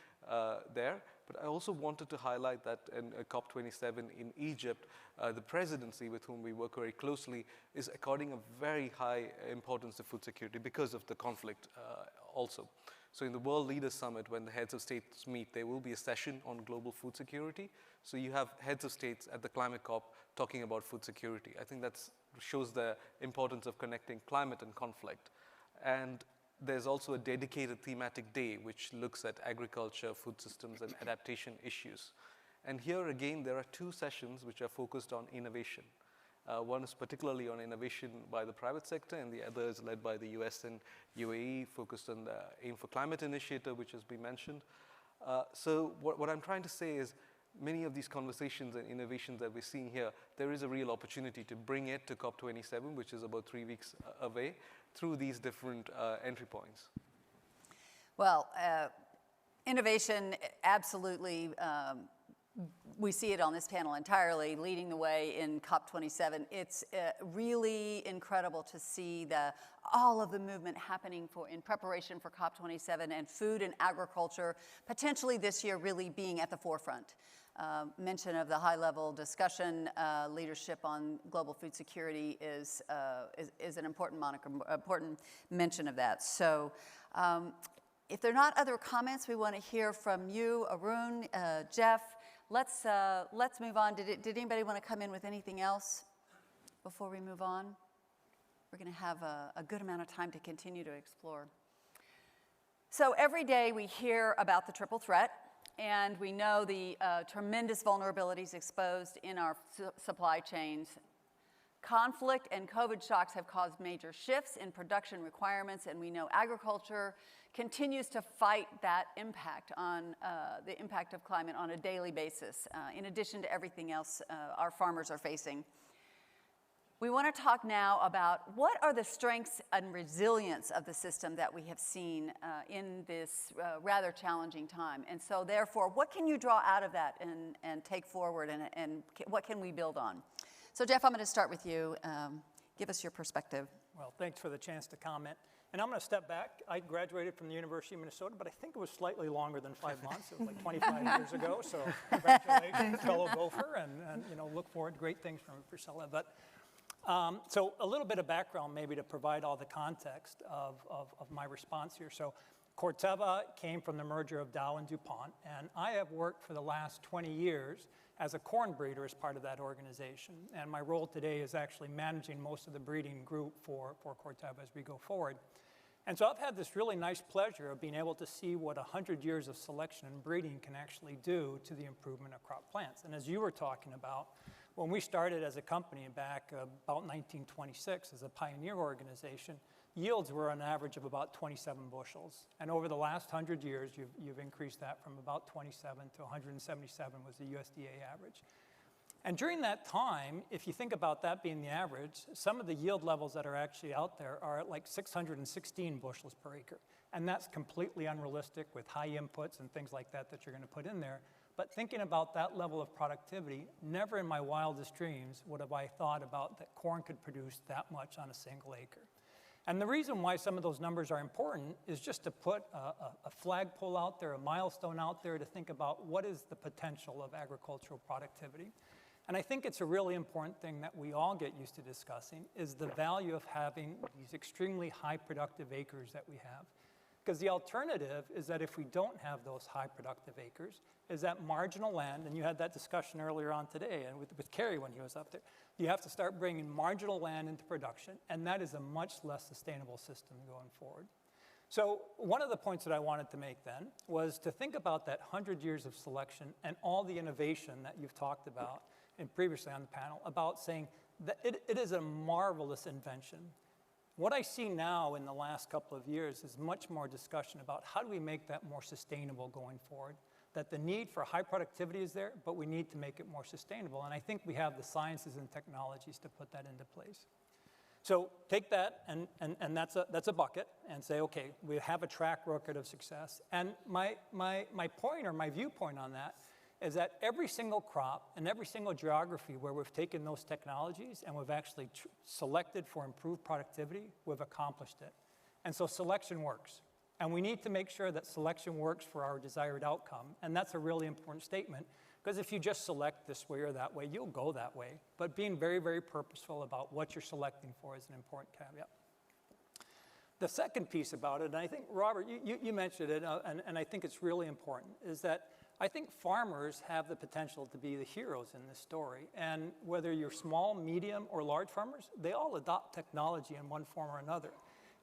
there. But I also wanted to highlight that in COP27 in Egypt, the presidency with whom we work very closely is according a very high importance to food security because of the conflict also. So in the World Leaders Summit, when the heads of states meet, there will be a session on global food security. So you have heads of states at the Climate COP talking about food security. I think that shows the importance of connecting climate and conflict. And there's also a dedicated thematic day which looks at agriculture, food systems, and adaptation issues. And here again, there are two sessions which are focused on innovation. One is particularly on innovation by the private sector, and the other is led by the US and UAE, focused on the Aim for Climate initiative, which has been mentioned. So what I'm trying to say is many of these conversations and innovations that we're seeing here, there is a real opportunity to bring it to COP27, which is about 3 weeks away, through these different entry points. Well, innovation absolutely we see it on this panel entirely, leading the way in COP27. It's really incredible to see all of the movement happening in preparation for COP27, and food and agriculture potentially this year really being at the forefront. Mention of the high-level discussion, leadership on global food security is an important mention of that. So if there are not other comments, we want to hear from you, Arun, Jeff. Let's move on. Did anybody want to come in with anything else before we move on? We're going to have a good amount of time to continue to explore. So every day we hear about the triple threat, and we know the tremendous vulnerabilities exposed in our supply chains. Conflict and COVID shocks have caused major shifts in production requirements, and we know agriculture continues to fight that impact on the impact of climate on a daily basis, in addition to everything else our farmers are facing. We want to talk now about what are the strengths and resilience of the system that we have seen in this rather challenging time. And so therefore, what can you draw out of that and take forward, and what can we build on? So Jeff, I'm going to start with you. Give us your perspective. Well, thanks for the chance to comment. And I'm going to step back. I graduated from the University of Minnesota, but I think it was slightly longer than 5 months. It was like 25 years ago. So congratulations, fellow Gopher, and look forward to great things from Priscilla. But so a little bit of background maybe to provide all the context of my response here. So Corteva came from the merger of Dow and DuPont, and I have worked for the last 20 years as a corn breeder as part of that organization. And my role today is actually managing most of the breeding group for Corteva as we go forward. And so I've had this really nice pleasure of being able to see what 100 years of selection and breeding can actually do to the improvement of crop plants. And as you were talking about, when we started as a company back about 1926 as a pioneer organization, yields were on average of about 27 bushels. And over the last 100 years, you've increased that from about 27 to 177 was the USDA average. And during that time, if you think about that being the average, some of the yield levels that are actually out there are at like 616 bushels per acre. And that's completely unrealistic with high inputs and things like that you're going to put in there. But thinking about that level of productivity, never in my wildest dreams would have I thought about that corn could produce that much on a single acre. And the reason why some of those numbers are important is just to put a flagpole out there, a milestone out there to think about what is the potential of agricultural productivity. And I think it's a really important thing that we all get used to discussing is the value of having these extremely high productive acres that we have. Because the alternative is that if we don't have those high productive acres, is that marginal land, and you had that discussion earlier on today and with Kerry when he was up there, you have to start bringing marginal land into production, and that is a much less sustainable system going forward. So one of the points that I wanted to make then was to think about that 100 years of selection and all the innovation that you've talked about and previously on the panel about saying that it is a marvelous invention. What I see now in the last couple of years is much more discussion about how do we make that more sustainable going forward, that the need for high productivity is there, but we need to make it more sustainable. And I think we have the sciences and technologies to put that into place. So take that, and that's a bucket, and say, okay, we have a track record of success. And my point or my viewpoint on that is that every single crop and every single geography where we've taken those technologies and we've actually selected for improved productivity, we've accomplished it. And so selection works. And we need to make sure that selection works for our desired outcome. And that's a really important statement, because if you just select this way or that way, you'll go that way. But being very, very purposeful about what you're selecting for is an important caveat. The second piece about it, and I think, Robert, you mentioned it, and I think it's really important, is that I think farmers have the potential to be the heroes in this story. And whether you're small, medium, or large farmers, they all adopt technology in one form or another.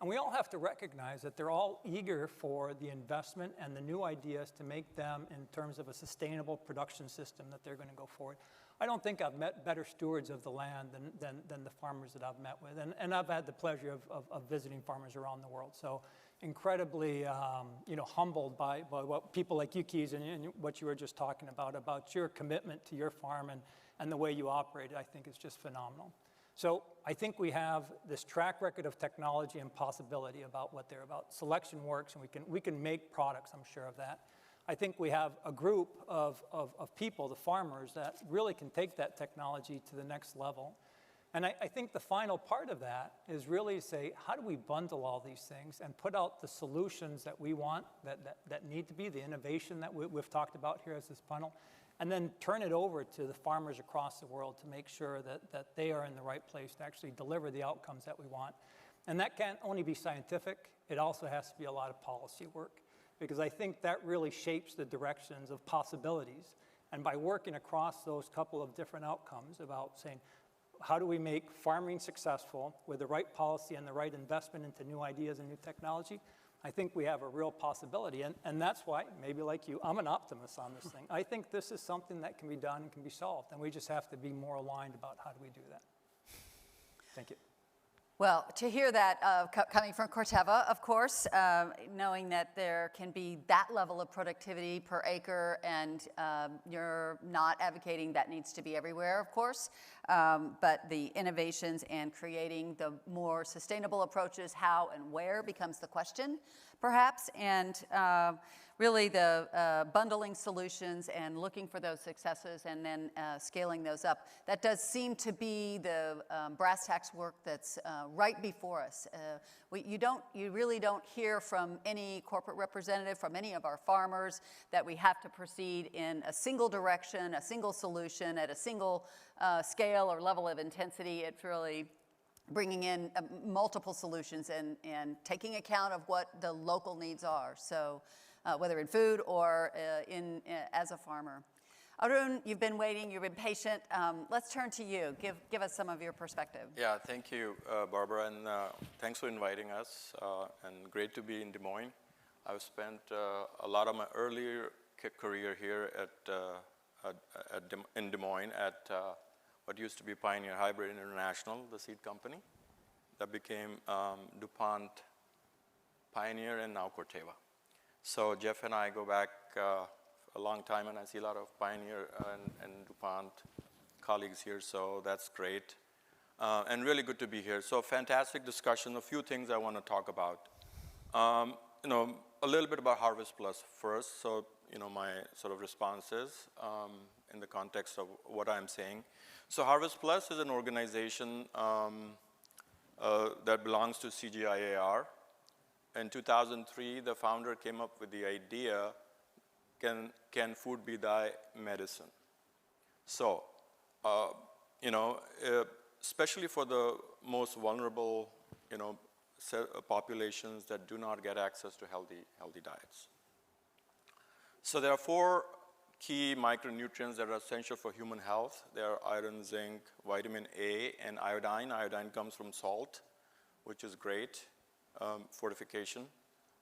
And we all have to recognize that they're all eager for the investment and the new ideas to make them in terms of a sustainable production system that they're going to go forward. I don't think I've met better stewards of the land than the farmers that I've met with. And I've had the pleasure of visiting farmers around the world. So incredibly humbled by what people like you, Keys, and what you were just talking about your commitment to your farm and the way you operate it, I think is just phenomenal. So I think we have this track record of technology and possibility about what they're about. Selection works, and we can make products, I'm sure of that. I think we have a group of people, the farmers, that really can take that technology to the next level. And I think the final part of that is really say, how do we bundle all these things and put out the solutions that we want, that need to be, the innovation that we've talked about here as this panel, and then turn it over to the farmers across the world to make sure that they are in the right place to actually deliver the outcomes that we want. And that can't only be scientific, it also has to be a lot of policy work, because I think that really shapes the directions of possibilities. And by working across those couple of different outcomes about saying, how do we make farming successful with the right policy and the right investment into new ideas and new technology? I think we have a real possibility. And that's why, maybe like you, I'm an optimist on this thing. I think this is something that can be done and can be solved. And we just have to be more aligned about how do we do that. Thank you. Well, to hear that coming from Corteva, of course, knowing that there can be that level of productivity per acre, and you're not advocating that needs to be everywhere, of course, but the innovations and creating the more sustainable approaches, how and where, becomes the question, perhaps, and really the bundling solutions and looking for those successes and then scaling those up. That does seem to be the brass tacks work that's right before us. You really don't hear from any corporate representative, from any of our farmers, that we have to proceed in a single direction, a single solution, at a single scale or level of intensity. It's really bringing in multiple solutions and taking account of what the local needs are. So whether in food or as a farmer. Arun, you've been waiting, you've been patient. Let's turn to you. Give us some of your perspective. Yeah, thank you, Barbara, and thanks for inviting us, and great to be in Des Moines. I've spent a lot of my earlier career here in Des Moines at what used to be Pioneer Hybrid International, the seed company, that became DuPont Pioneer and now Corteva. So Jeff and I go back a long time, and I see a lot of Pioneer and DuPont colleagues here, so that's great. And really good to be here. So fantastic discussion. A few things I want to talk about. A little bit about Harvest Plus first. So, my sort of responses in the context of what I'm saying. So Harvest Plus is an organization that belongs to CGIAR. In 2003, the founder came up with the idea, can food be thy medicine? So, especially for the most vulnerable, populations that do not get access to healthy diets. So there are 4 key micronutrients that are essential for human health. They are iron, zinc, vitamin A, and iodine. Iodine comes from salt, which is great. Fortification.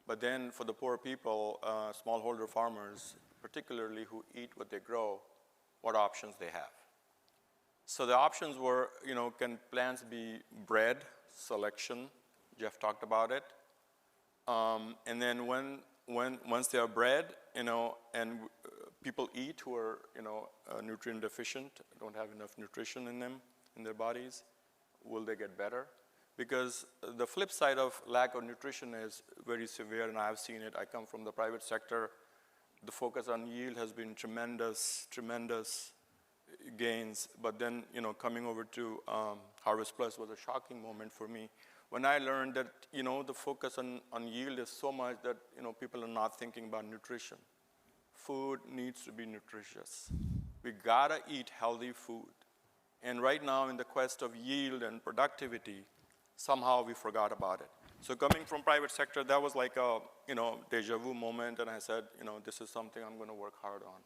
But then for the poor people, smallholder farmers, particularly who eat what they grow, what options they have. So the options were, can plants be bred? Selection, Jeff talked about it. And then once they are bred, and people eat who are, nutrient deficient, don't have enough nutrition in them, in their bodies, will they get better? Because the flip side of lack of nutrition is very severe, and I've seen it. I come from the private sector. The focus on yield has been tremendous gains. But then, coming over to Harvest Plus was a shocking moment for me when I learned that, the focus on yield is so much that, people are not thinking about nutrition. Food needs to be nutritious. We gotta eat healthy food. And right now, in the quest of yield and productivity, somehow we forgot about it. So coming from private sector, that was like a, deja vu moment, and I said, this is something I'm going to work hard on.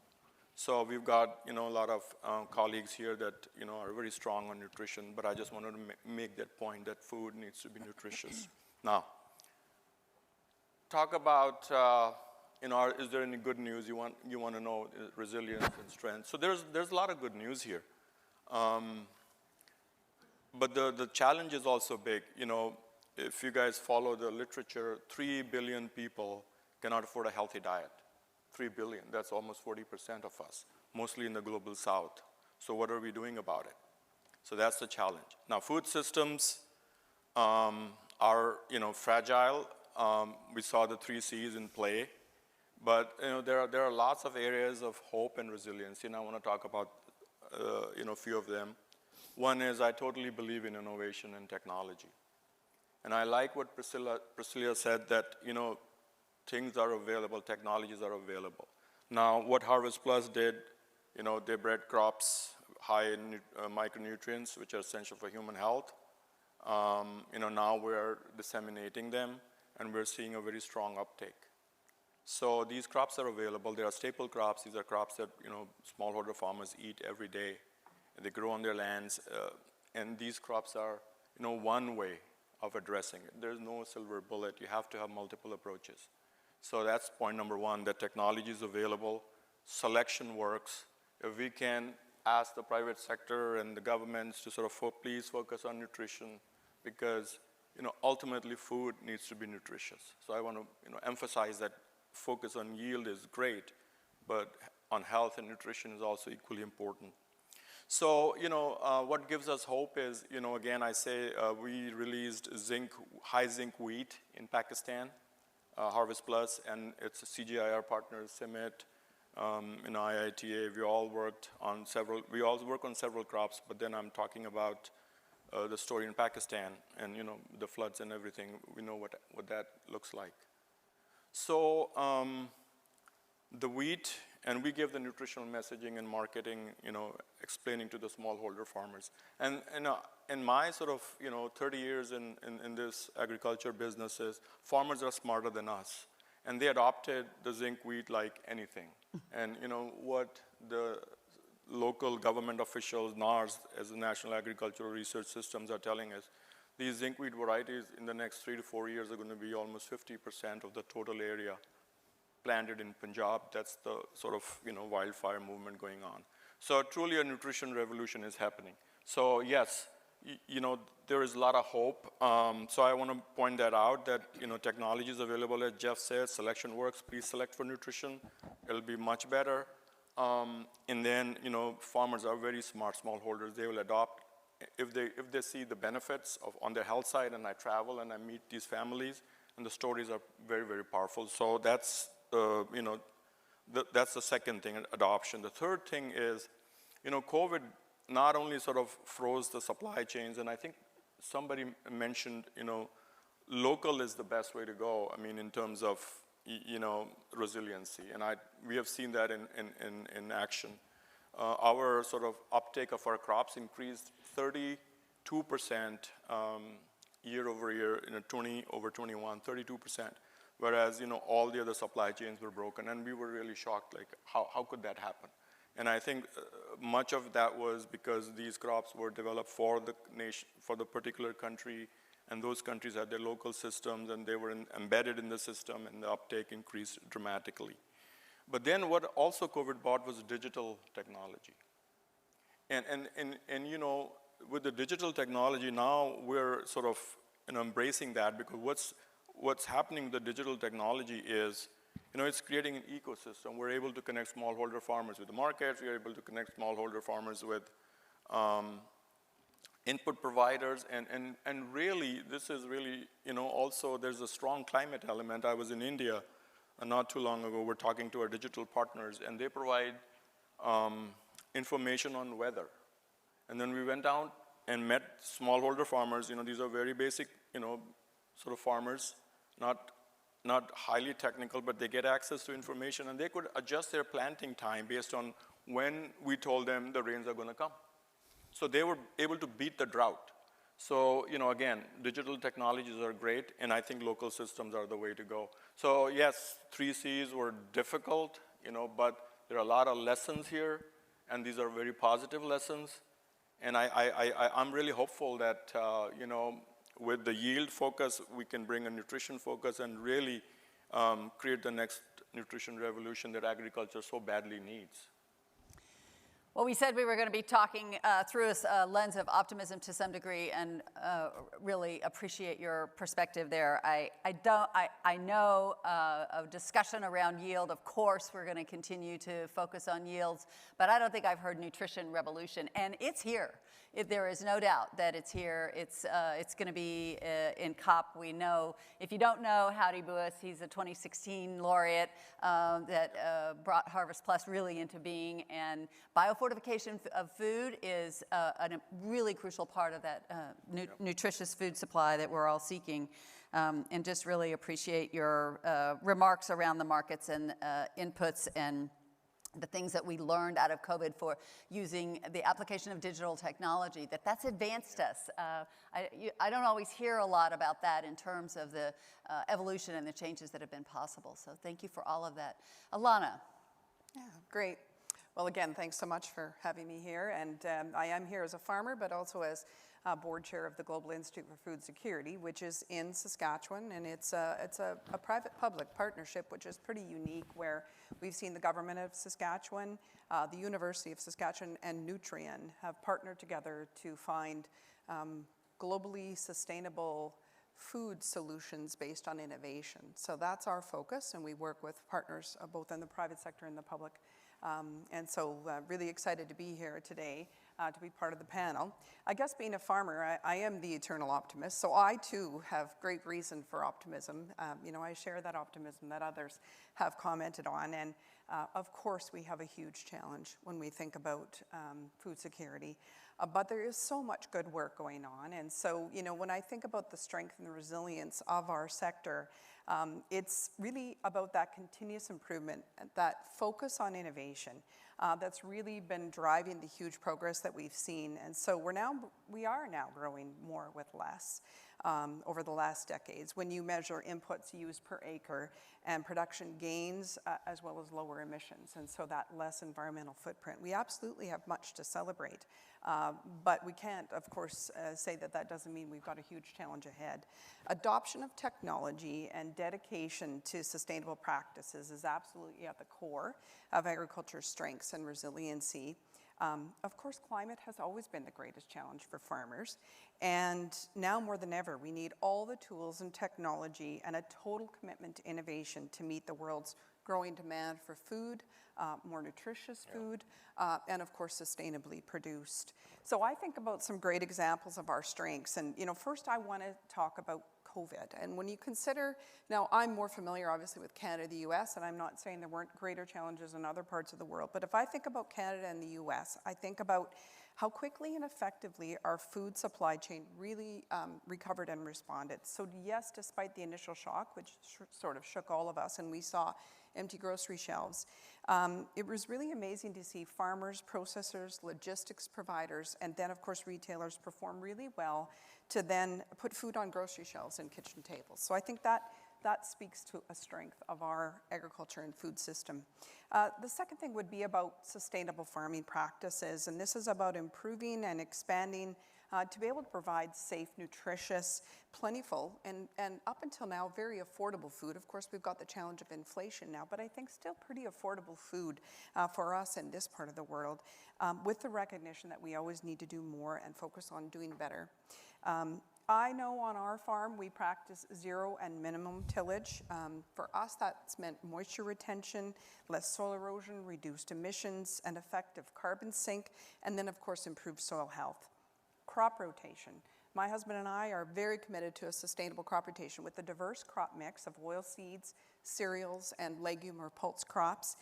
So we've got, a lot of colleagues here that, are very strong on nutrition, but I just wanted to make that point that food needs to be nutritious. Now, talk about, is there any good news you want to know, resilience and strength? So there's a lot of good news here. But the challenge is also big. If you guys follow the literature, 3 billion people cannot afford a healthy diet. 3 billion, that's almost 40% of us, mostly in the global south. So what are we doing about it? So that's the challenge. Now, food systems are, fragile. We saw the 3 C's in play. But there are lots of areas of hope and resiliency, and I want to talk about a few of them. One is I totally believe in innovation and technology. And I like what Priscilla said, that things are available, technologies are available. Now, what Harvest Plus did, they bred crops high in micronutrients, which are essential for human health. Now we're disseminating them, and we're seeing a very strong uptake. So these crops are available. They are staple crops. These are crops that smallholder farmers eat every day. They grow on their lands, and these crops are one way of addressing it. There's no silver bullet. You have to have multiple approaches. So that's point number one, that technology is available, selection works. If we can ask the private sector and the governments to sort of please focus on nutrition, because ultimately food needs to be nutritious. So I want to emphasize that focus on yield is great, but on health and nutrition is also equally important. So, what gives us hope is, again, I say we released high zinc wheat in Pakistan, Harvest Plus, and its CGIAR partners, CIMMYT, IITA, we all work on several crops, but then I'm talking about the story in Pakistan and, the floods and everything. We know what that looks like. So the wheat, and we give the nutritional messaging and marketing, explaining to the smallholder farmers. And in my sort of, 30 years in this agriculture businesses, farmers are smarter than us. And they adopted the zinc wheat like anything. And what the local government officials, NARS, as the National Agricultural Research Systems, are telling us, these zinc wheat varieties in the next 3 to 4 years are going to be almost 50% of the total area planted in Punjab. That's the sort of wildfire movement going on. So truly a nutrition revolution is happening. So yes, there is a lot of hope. So I want to point that out, that technology is available, as Jeff said, selection works. Please select for nutrition. It'll be much better. And then farmers are very smart, smallholders. They will adopt if they see the benefits on their health side. And I travel and I meet these families, and the stories are very, very powerful. So that's that's the second thing, adoption. The third thing is, COVID not only sort of froze the supply chains, and I think somebody mentioned, local is the best way to go. I mean, in terms of, resiliency, and we have seen that in action. Our sort of uptake of our crops increased 32% year over year, 20 over 21, 32%. Whereas, all the other supply chains were broken, and we were really shocked, like, how could that happen? And I think much of that was because these crops were developed for the nation, for the particular country, and those countries had their local systems, and they were embedded in the system, and the uptake increased dramatically. But then what also COVID brought was digital technology. And with the digital technology, now we're sort of embracing that, because what's happening with the digital technology is, it's creating an ecosystem. We're able to connect smallholder farmers with the markets. We're able to connect smallholder farmers with input providers. And really, this is really, also there's a strong climate element. I was in India not too long ago. We're talking to our digital partners, and they provide information on weather. And then we went down and met smallholder farmers. These are very basic, sort of farmers, not highly technical, but they get access to information, and they could adjust their planting time based on when we told them the rains are going to come. So they were able to beat the drought. So, again, digital technologies are great, and I think local systems are the way to go. So yes, 3 Cs were difficult, but there are a lot of lessons here, and these are very positive lessons. And I'm really hopeful that, with the yield focus, we can bring a nutrition focus and really create the next nutrition revolution that agriculture so badly needs. Well, we said we were going to be talking through a lens of optimism to some degree, and really appreciate your perspective there. I know a discussion around yield. Of course, we're going to continue to focus on yields, but I don't think I've heard nutrition revolution, and it's here. there is no doubt that it's here. It's going to be in COP. We know, if you don't know Howdy Buis, he's a 2016 laureate that brought Harvest Plus really into being. And biofortification of food is a really crucial part of that nutritious food supply that we're all seeking. And just really appreciate your remarks around the markets and inputs and the things that we learned out of COVID for using the application of digital technology, that's advanced us. I don't always hear a lot about that in terms of the evolution and the changes that have been possible. So thank you for all of that. Alana. Yeah, great. Well, again, thanks so much for having me here. And I am here as a farmer, but also as board chair of the Global Institute for Food Security, which is in Saskatchewan, and it's a private-public partnership, which is pretty unique, where we've seen the government of Saskatchewan, the University of Saskatchewan, and Nutrien have partnered together to find globally sustainable food solutions based on innovation. So that's our focus, and we work with partners both in the private sector and the public. And so really excited to be here today to be part of the panel. I guess being a farmer, I am the eternal optimist, so I too have great reason for optimism. I share that optimism that others have commented on, and of course we have a huge challenge when we think about food security. But there is so much good work going on, and so when I think about the strength and the resilience of our sector, it's really about that continuous improvement, that focus on innovation that's really been driving the huge progress that we've seen. And so we are now growing more with less over the last decades when you measure inputs used per acre and production gains as well as lower emissions. And so that less environmental footprint. We absolutely have much to celebrate. But we can't, of course, say that doesn't mean we've got a huge challenge ahead. Adoption of technology and dedication to sustainable practices is absolutely at the core of agriculture's strengths and resiliency. Of course, climate has always been the greatest challenge for farmers. And now more than ever, we need all the tools and technology and a total commitment to innovation to meet the world's growing demand for food, more nutritious food, and of course sustainably produced. So I think about some great examples of our strengths, and first I want to talk about COVID. And when you consider, now I'm more familiar obviously with Canada, the US, and I'm not saying there weren't greater challenges in other parts of the world, but if I think about Canada and the US, I think about how quickly and effectively our food supply chain really recovered and responded. So yes, despite the initial shock, which sort of shook all of us, and we saw empty grocery shelves, it was really amazing to see farmers, processors, logistics providers, and then of course retailers perform really well to then put food on grocery shelves and kitchen tables. So I think that speaks to a strength of our agriculture and food system. The second thing would be about sustainable farming practices, and this is about improving and expanding to be able to provide safe, nutritious, plentiful, and up until now, very affordable food. Of course, we've got the challenge of inflation now, but I think still pretty affordable food for us in this part of the world, with the recognition that we always need to do more and focus on doing better. I know on our farm we practice zero and minimum tillage. For us, that's meant moisture retention, less soil erosion, reduced emissions, an effective carbon sink, and then of course improved soil health. Crop rotation. My husband and I are very committed to a sustainable crop rotation with a diverse crop mix of oilseeds, cereals, and legume or pulse crops,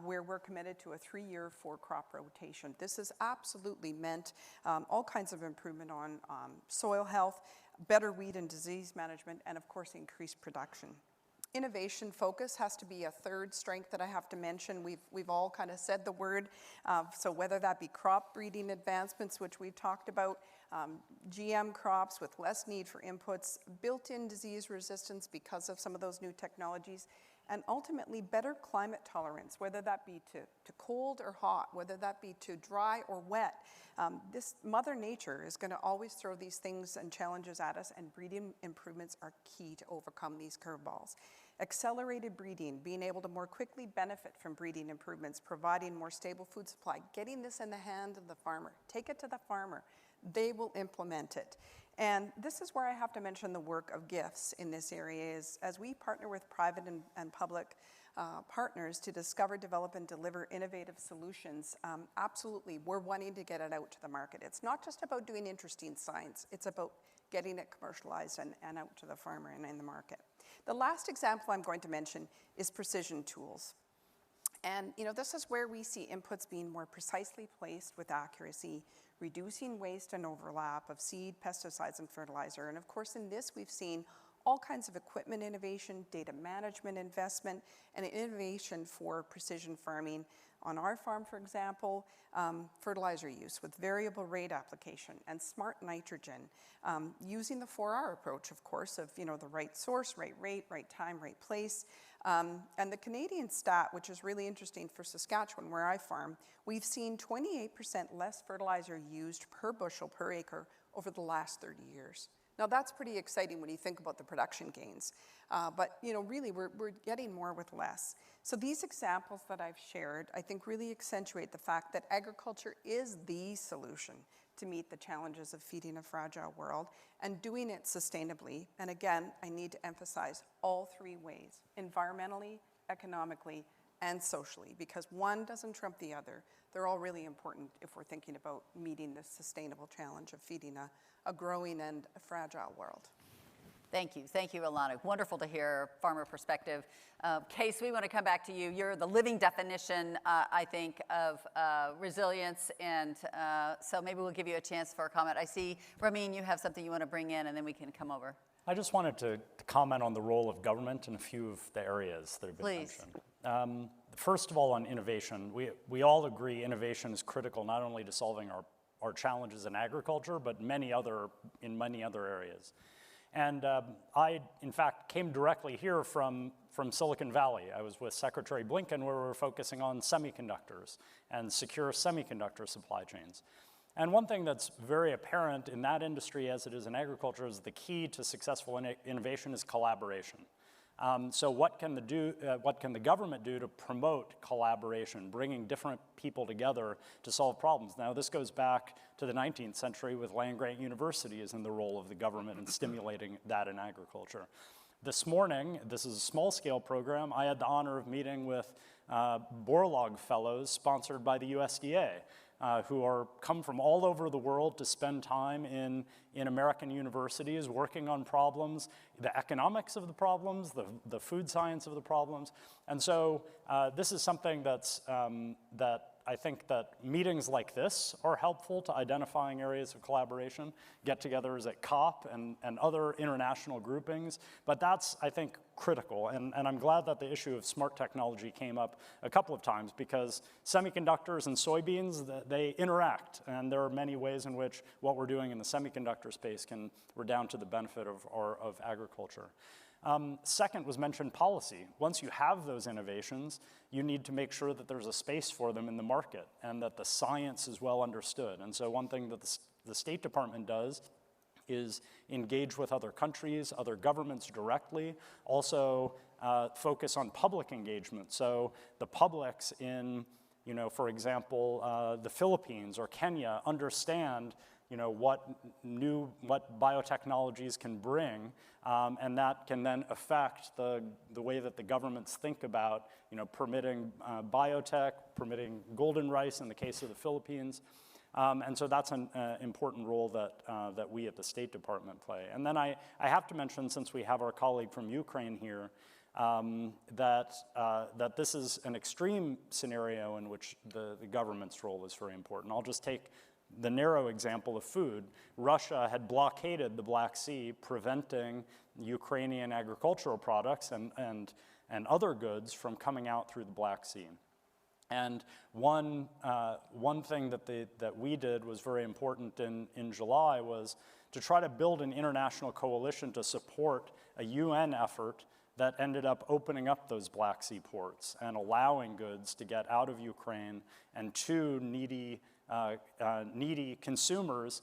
where we're committed to a 3-year 4-crop rotation. This has absolutely meant all kinds of improvement on soil health, better weed and disease management, and of course increased production. Innovation focus has to be a third strength that I have to mention. We've all kind of said the word, so whether that be crop breeding advancements, which we've talked about, GM crops with less need for inputs, built-in disease resistance because of some of those new technologies, and ultimately better climate tolerance, whether that be to cold or hot, whether that be to dry or wet. This Mother Nature is going to always throw these things and challenges at us, and breeding improvements are key to overcome these curveballs. Accelerated breeding, being able to more quickly benefit from breeding improvements, providing more stable food supply, getting this in the hand of the farmer. Take it to the farmer. They will implement it. And this is where I have to mention the work of GIFs in this area. As we partner with private and public partners to discover, develop, and deliver innovative solutions. Absolutely, we're wanting to get it out to the market. It's not just about doing interesting science, it's about getting it commercialized and out to the farmer and in the market. The last example I'm going to mention is precision tools. And this is where we see inputs being more precisely placed with accuracy, reducing waste and overlap of seed, pesticides, and fertilizer. And of course, in this, we've seen all kinds of equipment innovation, data management investment, and innovation for precision farming. On our farm, for example, fertilizer use with variable rate application and smart nitrogen, using the 4R approach, of course, of the right source, right rate, right time, right place. And the Canadian stat, which is really interesting for Saskatchewan, where I farm, we've seen 28% less fertilizer used per bushel per acre over the last 30 years. Now that's pretty exciting when you think about the production gains. But really we're getting more with less. So these examples that I've shared, I think really accentuate the fact that agriculture is the solution to meet the challenges of feeding a fragile world and doing it sustainably. And again, I need to emphasize all three ways: environmentally, economically, and socially, because one doesn't trump the other. They're all really important if we're thinking about meeting the sustainable challenge of feeding a growing and a fragile world. Thank you, Ilana. Wonderful to hear farmer perspective. Case, we want to come back to you. You're the living definition, I think, of resilience, and so maybe we'll give you a chance for a comment. I see, Ramin, you have something you want to bring in, and then we can come over. I just wanted to comment on the role of government in a few of the areas that have been mentioned. First of all, on innovation, we all agree innovation is critical not only to solving our challenges in agriculture, but in many other areas. And I, in fact, came directly here from Silicon Valley. I was with Secretary Blinken, where we were focusing on semiconductors and secure semiconductor supply chains. And one thing that's very apparent in that industry, as it is in agriculture, is the key to successful innovation is collaboration. So what can the government do to promote collaboration, bringing different people together to solve problems? Now, this goes back to the 19th century with land-grant universities and the role of the government in stimulating that in agriculture. This morning, this is a small-scale program. I had the honor of meeting with Borlaug Fellows sponsored by the USDA, who come from all over the world to spend time in American universities working on problems, the economics of the problems, the food science of the problems. And so this is something that I think that meetings like this are helpful to identifying areas of collaboration, get-togethers at COP and other international groupings. But that's, I think, critical. And I'm glad that the issue of smart technology came up a couple of times, because semiconductors and soybeans, they interact. And there are many ways in which what we're doing in the semiconductor space can redound to the benefit of agriculture. Second was mentioned policy. Once you have those innovations, you need to make sure that there's a space for them in the market and that the science is well understood. And so one thing that the State Department does is engage with other countries, other governments directly, also focus on public engagement. So the publics in, for example, the Philippines or Kenya understand what biotechnologies can bring, and that can then affect the way that the governments think about, permitting biotech, permitting golden rice in the case of the Philippines. And so that's an important role that we at the State Department play. And then I have to mention, since we have our colleague from Ukraine here, that this is an extreme scenario in which the government's role is very important. I'll just take the narrow example of food. Russia had blockaded the Black Sea, preventing Ukrainian agricultural products and other goods from coming out through the Black Sea. And one thing that we did was very important in July was to try to build an international coalition to support a UN effort that ended up opening up those Black Sea ports and allowing goods to get out of Ukraine and to needy consumers,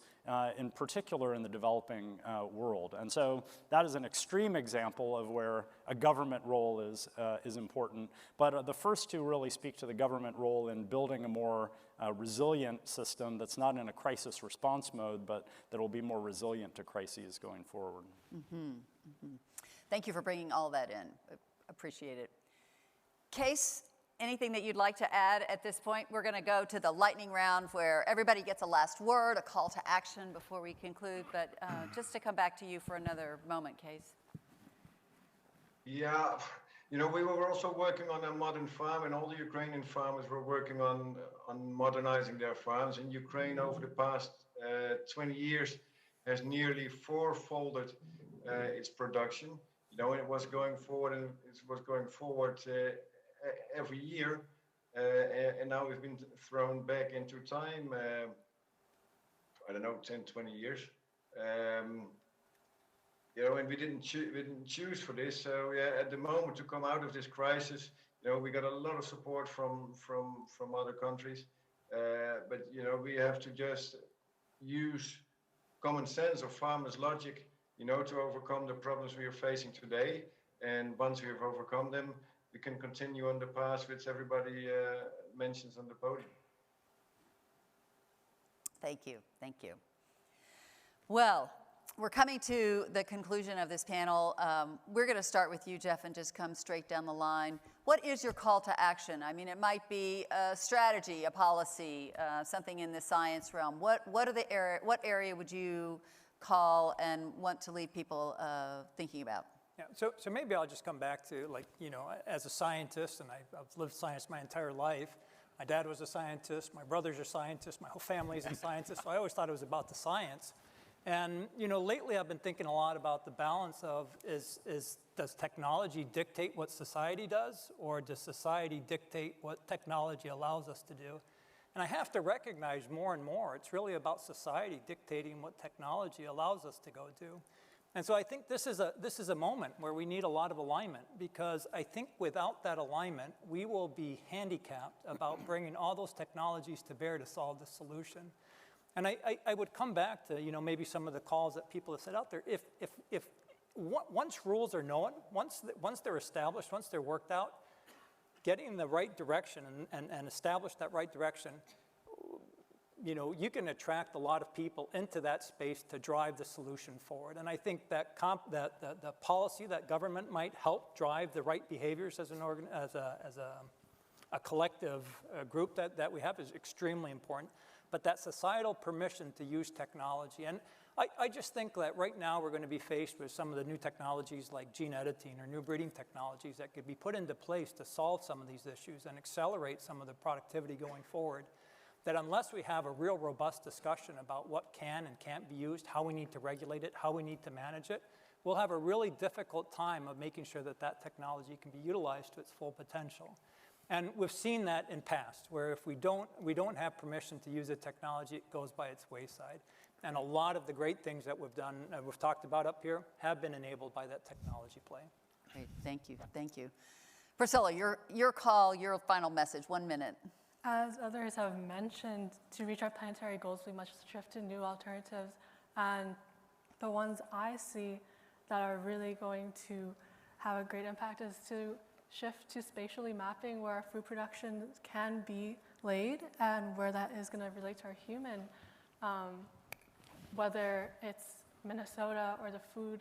in particular in the developing world. And so that is an extreme example of where a government role is important. But the first two really speak to the government role in building a more resilient system that's not in a crisis response mode, but that will be more resilient to crises going forward. Mm-hmm. Mm-hmm. Thank you for bringing all that in. Appreciate it. Case, anything that you'd like to add at this point? We're going to go to the lightning round where everybody gets a last word, a call to action before we conclude, but just to come back to you for another moment, Case. Yeah, you know, we were also working on a modern farm, and all the Ukrainian farmers were working on modernizing their farms. And Ukraine, over the past 20 years, has nearly fourfolded its production. You know, and it was going forward, and it was going forward every year. And now we've been thrown back into time. I don't know, 10, 20 years. You know, and we didn't choose for this. So yeah, at the moment to come out of this crisis, you know, we got a lot of support from other countries. But you know, we have to just use common sense or farmers' logic, you know, to overcome the problems we are facing today. And once we have overcome them, we can continue on the path which everybody mentions on the podium. Thank you. Thank you. Well, we're coming to the conclusion of this panel. We're going to start with you, Jeff, and just come straight down the line. What is your call to action? I mean, it might be a strategy, a policy, something in the science realm. What area would you call and want to leave people thinking about? Yeah, so maybe I'll just come back to, like, you know, as a scientist, and I've lived science my entire life. My dad was a scientist, my brother's a scientist, my whole family's a scientist, so I always thought it was about the science. And, you know, lately I've been thinking a lot about the balance of does technology dictate what society does, or does society dictate what technology allows us to do? And I have to recognize more and more, it's really about society dictating what technology allows us to go do. And so I think this is a moment where we need a lot of alignment, because I think without that alignment, we will be handicapped about bringing all those technologies to bear to solve the solution. And I would come back to, you know, maybe some of the calls that people have said out there. If once rules are known, once they're established, once they're worked out, getting in the right direction and establish that right direction, you know, you can attract a lot of people into that space to drive the solution forward. And I think that the policy, that government might help drive the right behaviors as a collective group that we have is extremely important. But that societal permission to use technology. And I just think that right now we're going to be faced with some of the new technologies like gene editing or new breeding technologies that could be put into place to solve some of these issues and accelerate some of the productivity going forward. That unless we have a real robust discussion about what can and can't be used, how we need to regulate it, how we need to manage it, we'll have a really difficult time of making sure that that technology can be utilized to its full potential. And we've seen that in past, where if we don't have permission to use the technology, it goes by its wayside. And a lot of the great things that we've done, we've talked about up here, have been enabled by that technology play. Great, thank you, thank you. Priscilla, your call, your final message, 1 minute. As others have mentioned, to reach our planetary goals, we must shift to new alternatives. And the ones I see that are really going to have a great impact is to shift to spatially mapping where our food production can be laid and where that is going to relate to our human, whether it's Minnesota or the food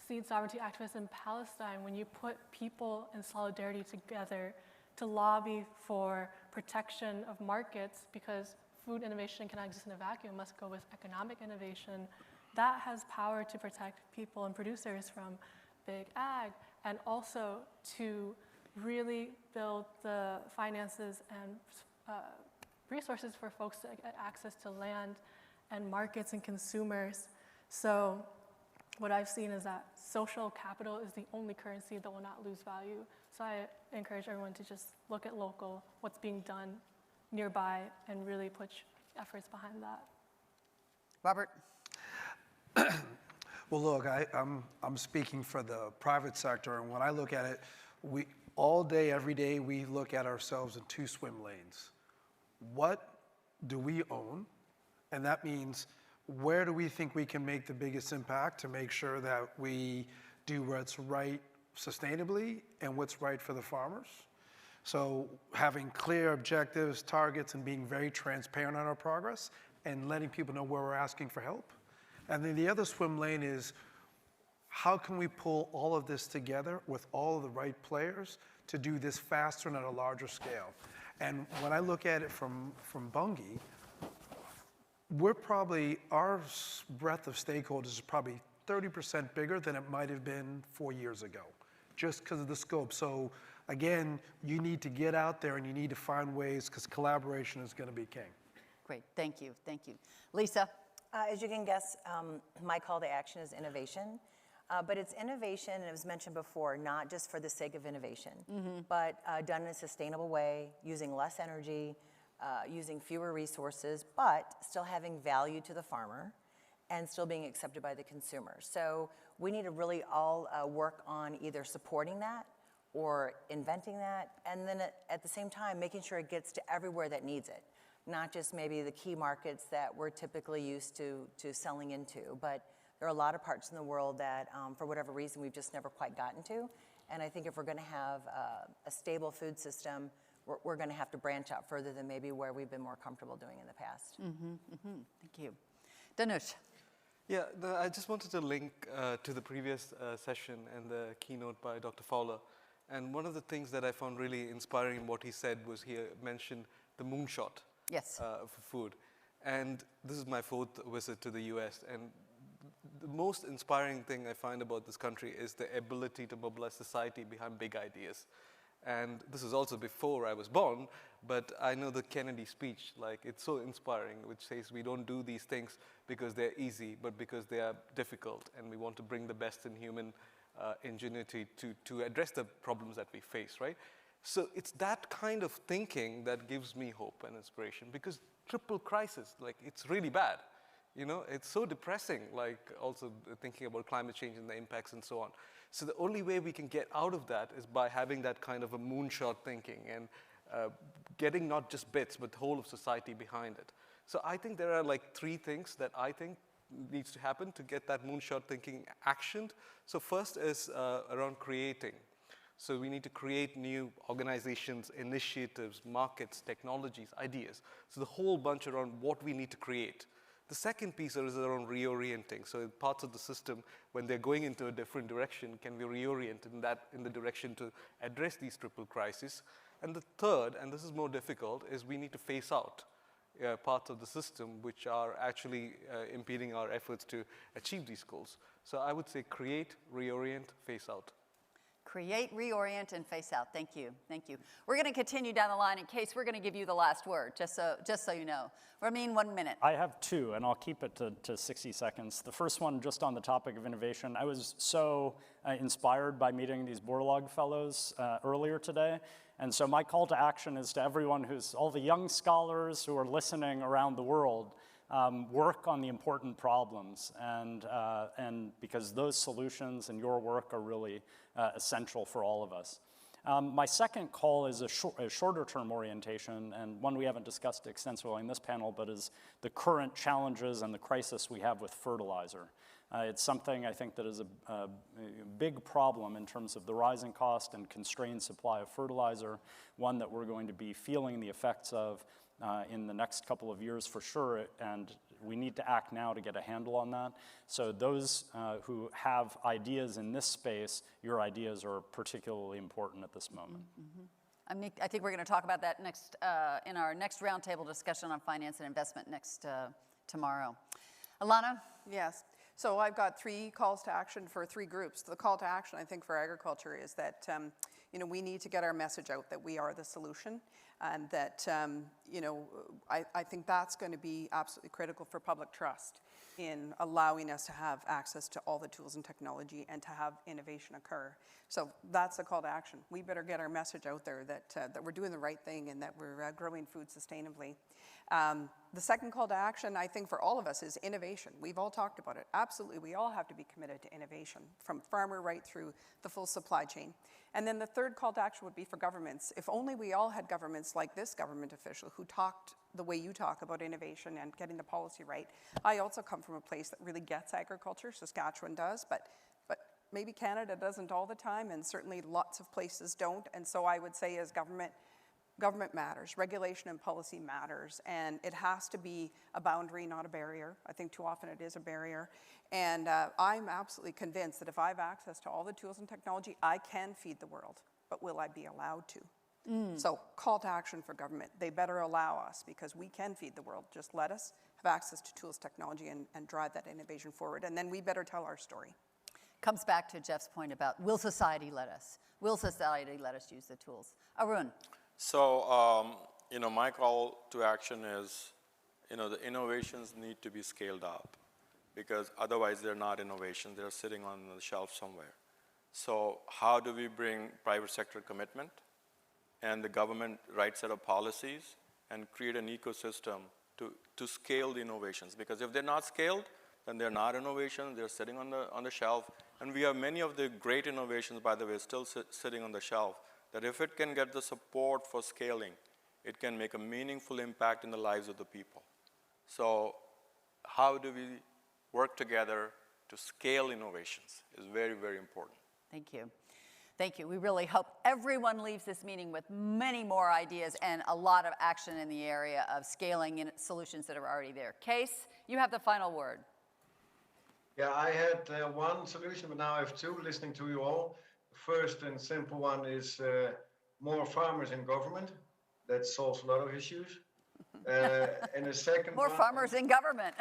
seed sovereignty activists in Palestine. When you put people in solidarity together to lobby for protection of markets, because food innovation cannot exist in a vacuum, it must go with economic innovation, that has power to protect people and producers from big ag, and also to really build the finances and resources for folks to get access to land and markets and consumers. So what I've seen is that social capital is the only currency that will not lose value. So I encourage everyone to just look at local, what's being done nearby, and really put efforts behind that. Robert? Well, look, I'm speaking for the private sector, and when I look at it, we all day, every day, we look at ourselves in 2 swim lanes. What do we own? And that means, where do we think we can make the biggest impact to make sure that we do what's right sustainably and what's right for the farmers? So having clear objectives, targets, and being very transparent on our progress and letting people know where we're asking for help. And then the other swim lane is, how can we pull all of this together with all of the right players to do this faster and at a larger scale? And when I look at it from Bunge, we're probably, our breadth of stakeholders is probably 30% bigger than it might have been 4 years ago, just because of the scope. So again, you need to get out there and you need to find ways, because collaboration is going to be king. Great, thank you, thank you. Lisa? As you can guess, my call to action is innovation. But it's innovation, and it was mentioned before, not just for the sake of innovation, but done in a sustainable way, using less energy, using fewer resources, but still having value to the farmer and still being accepted by the consumer. So we need to really all work on either supporting that or inventing that, and then at the same time, making sure it gets to everywhere that needs it. Not just maybe the key markets that we're typically used to selling into, but there are a lot of parts in the world that, for whatever reason, we've just never quite gotten to. And I think if we're going to have a stable food system, we're going to have to branch out further than maybe where we've been more comfortable doing in the past. Thank you. Danush? Yeah, I just wanted to link to the previous session and the keynote by Dr. Fowler. And one of the things that I found really inspiring in what he said was he mentioned the moonshot for food. And this is my 4th visit to the US. And the most inspiring thing I find about this country is the ability to mobilize society behind big ideas. And this is also before I was born, but I know the Kennedy speech, like it's so inspiring, which says we don't do these things because they're easy, but because they are difficult, and we want to bring the best in human ingenuity to address the problems that we face, right? So it's that kind of thinking that gives me hope and inspiration, because triple crisis, like it's really bad. You know, it's so depressing, like also thinking about climate change and the impacts and so on. So the only way we can get out of that is by having that kind of a moonshot thinking and getting not just bits, but the whole of society behind it. So I think there are like 3 things that I think needs to happen to get that moonshot thinking actioned. So first is around creating. So we need to create new organizations, initiatives, markets, technologies, ideas. So the whole bunch around what we need to create. The second piece is around reorienting. So parts of the system, when they're going into a different direction, can we reorient in the direction to address these triple crises? And the third, and this is more difficult, is we need to phase out parts of the system which are actually impeding our efforts to achieve these goals. So I would say create, reorient, phase out. Create, reorient, and face out. Thank you. Thank you. We're going to continue down the line in case we're going to give you the last word, just so you know. Ramin, 1 minute. I have 2, and I'll keep it to 60 seconds. The first one, just on the topic of innovation. I was so inspired by meeting these Borlaug fellows earlier today. And so my call to action is to everyone all the young scholars who are listening around the world, work on the important problems, and because those solutions and your work are really essential for all of us. My second call is a shorter-term orientation, and one we haven't discussed extensively in this panel, but is the current challenges and the crisis we have with fertilizer. It's something I think that is a big problem in terms of the rising cost and constrained supply of fertilizer, one that we're going to be feeling the effects of in the next couple of years for sure, and we need to act now to get a handle on that. So those who have ideas in this space, your ideas are particularly important at this moment. I think we're going to talk about that next in our next roundtable discussion on finance and investment tomorrow. Alana? Yes. So I've got 3 calls to action for 3 groups. The call to action, I think, for agriculture is that we need to get our message out that we are the solution, and that I think that's going to be absolutely critical for public trust in allowing us to have access to all the tools and technology and to have innovation occur. So that's the call to action. We better get our message out there that we're doing the right thing and that we're growing food sustainably. The second call to action, I think, for all of us is innovation. We've all talked about it. Absolutely, we all have to be committed to innovation, from farmer right through the full supply chain. And then the third call to action would be for governments. If only we all had governments like this government official who talked the way you talk about innovation and getting the policy right. I also come from a place that really gets agriculture. Saskatchewan does, but maybe Canada doesn't all the time, and certainly lots of places don't. And so I would say, as government, Government matters, regulation and policy matters, and it has to be a boundary, not a barrier. I think too often it is a barrier. And I'm absolutely convinced that if I have access to all the tools and technology, I can feed the world, but will I be allowed to? So call to action for government. They better allow us because we can feed the world. Just let us have access to tools, technology, and drive that innovation forward. And then we better tell our story. Comes back to Jeff's point about will society let us? Will society let us use the tools? Arun. So, my call to action is, the innovations need to be scaled up because otherwise they're not innovations, they're sitting on the shelf somewhere. So how do we bring private sector commitment and the government right set of policies and create an ecosystem to scale the innovations? Because if they're not scaled, then they're not innovations, they're sitting on the shelf. And we have many of the great innovations, by the way, still sitting on the shelf, that if it can get the support for scaling, it can make a meaningful impact in the lives of the people. So how do we work together to scale innovations is very, very important. Thank you. Thank you. We really hope everyone leaves this meeting with many more ideas and a lot of action in the area of scaling in solutions that are already there. Case, you have the final word. Yeah, I had one solution, but now I have two listening to you all. The first and simple one is more farmers in government. That solves a lot of issues. And the second More one, farmers in government.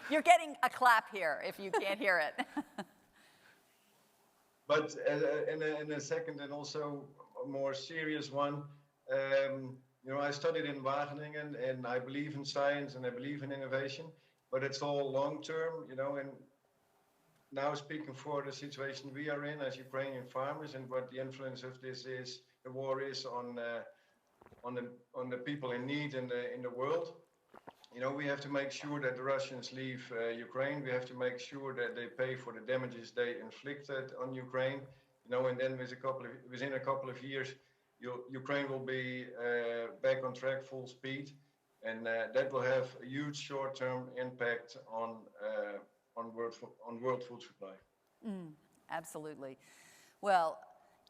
You're getting a clap here if you can't hear it. But in a second and also a more serious one, I studied in Wageningen and I believe in science and I believe in innovation, but it's all long-term, and now speaking for the situation we are in as Ukrainian farmers and what the influence of this is, the war is on the people in need in the world. We have to make sure that the Russians leave Ukraine. We have to make sure that they pay for the damages they inflicted on Ukraine. And then within a couple of years, Ukraine will be back on track, full speed, and that will have a huge short-term impact on world food supply. Absolutely. Well,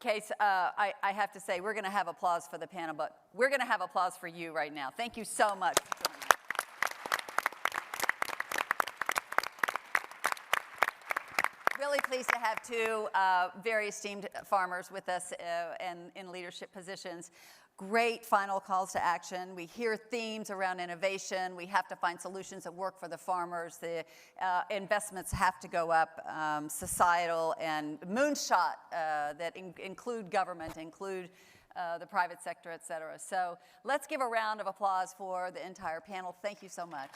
Case, I have to say, we're going to have applause for the panel, but we're going to have applause for you right now. Thank you so much. Really pleased to have two very esteemed farmers with us and in leadership positions. Great final calls to action. We hear themes around innovation. We have to find solutions that work for the farmers. The investments have to go up, societal and moonshot that include government, include the private sector, et cetera. So let's give a round of applause for the entire panel. Thank you so much.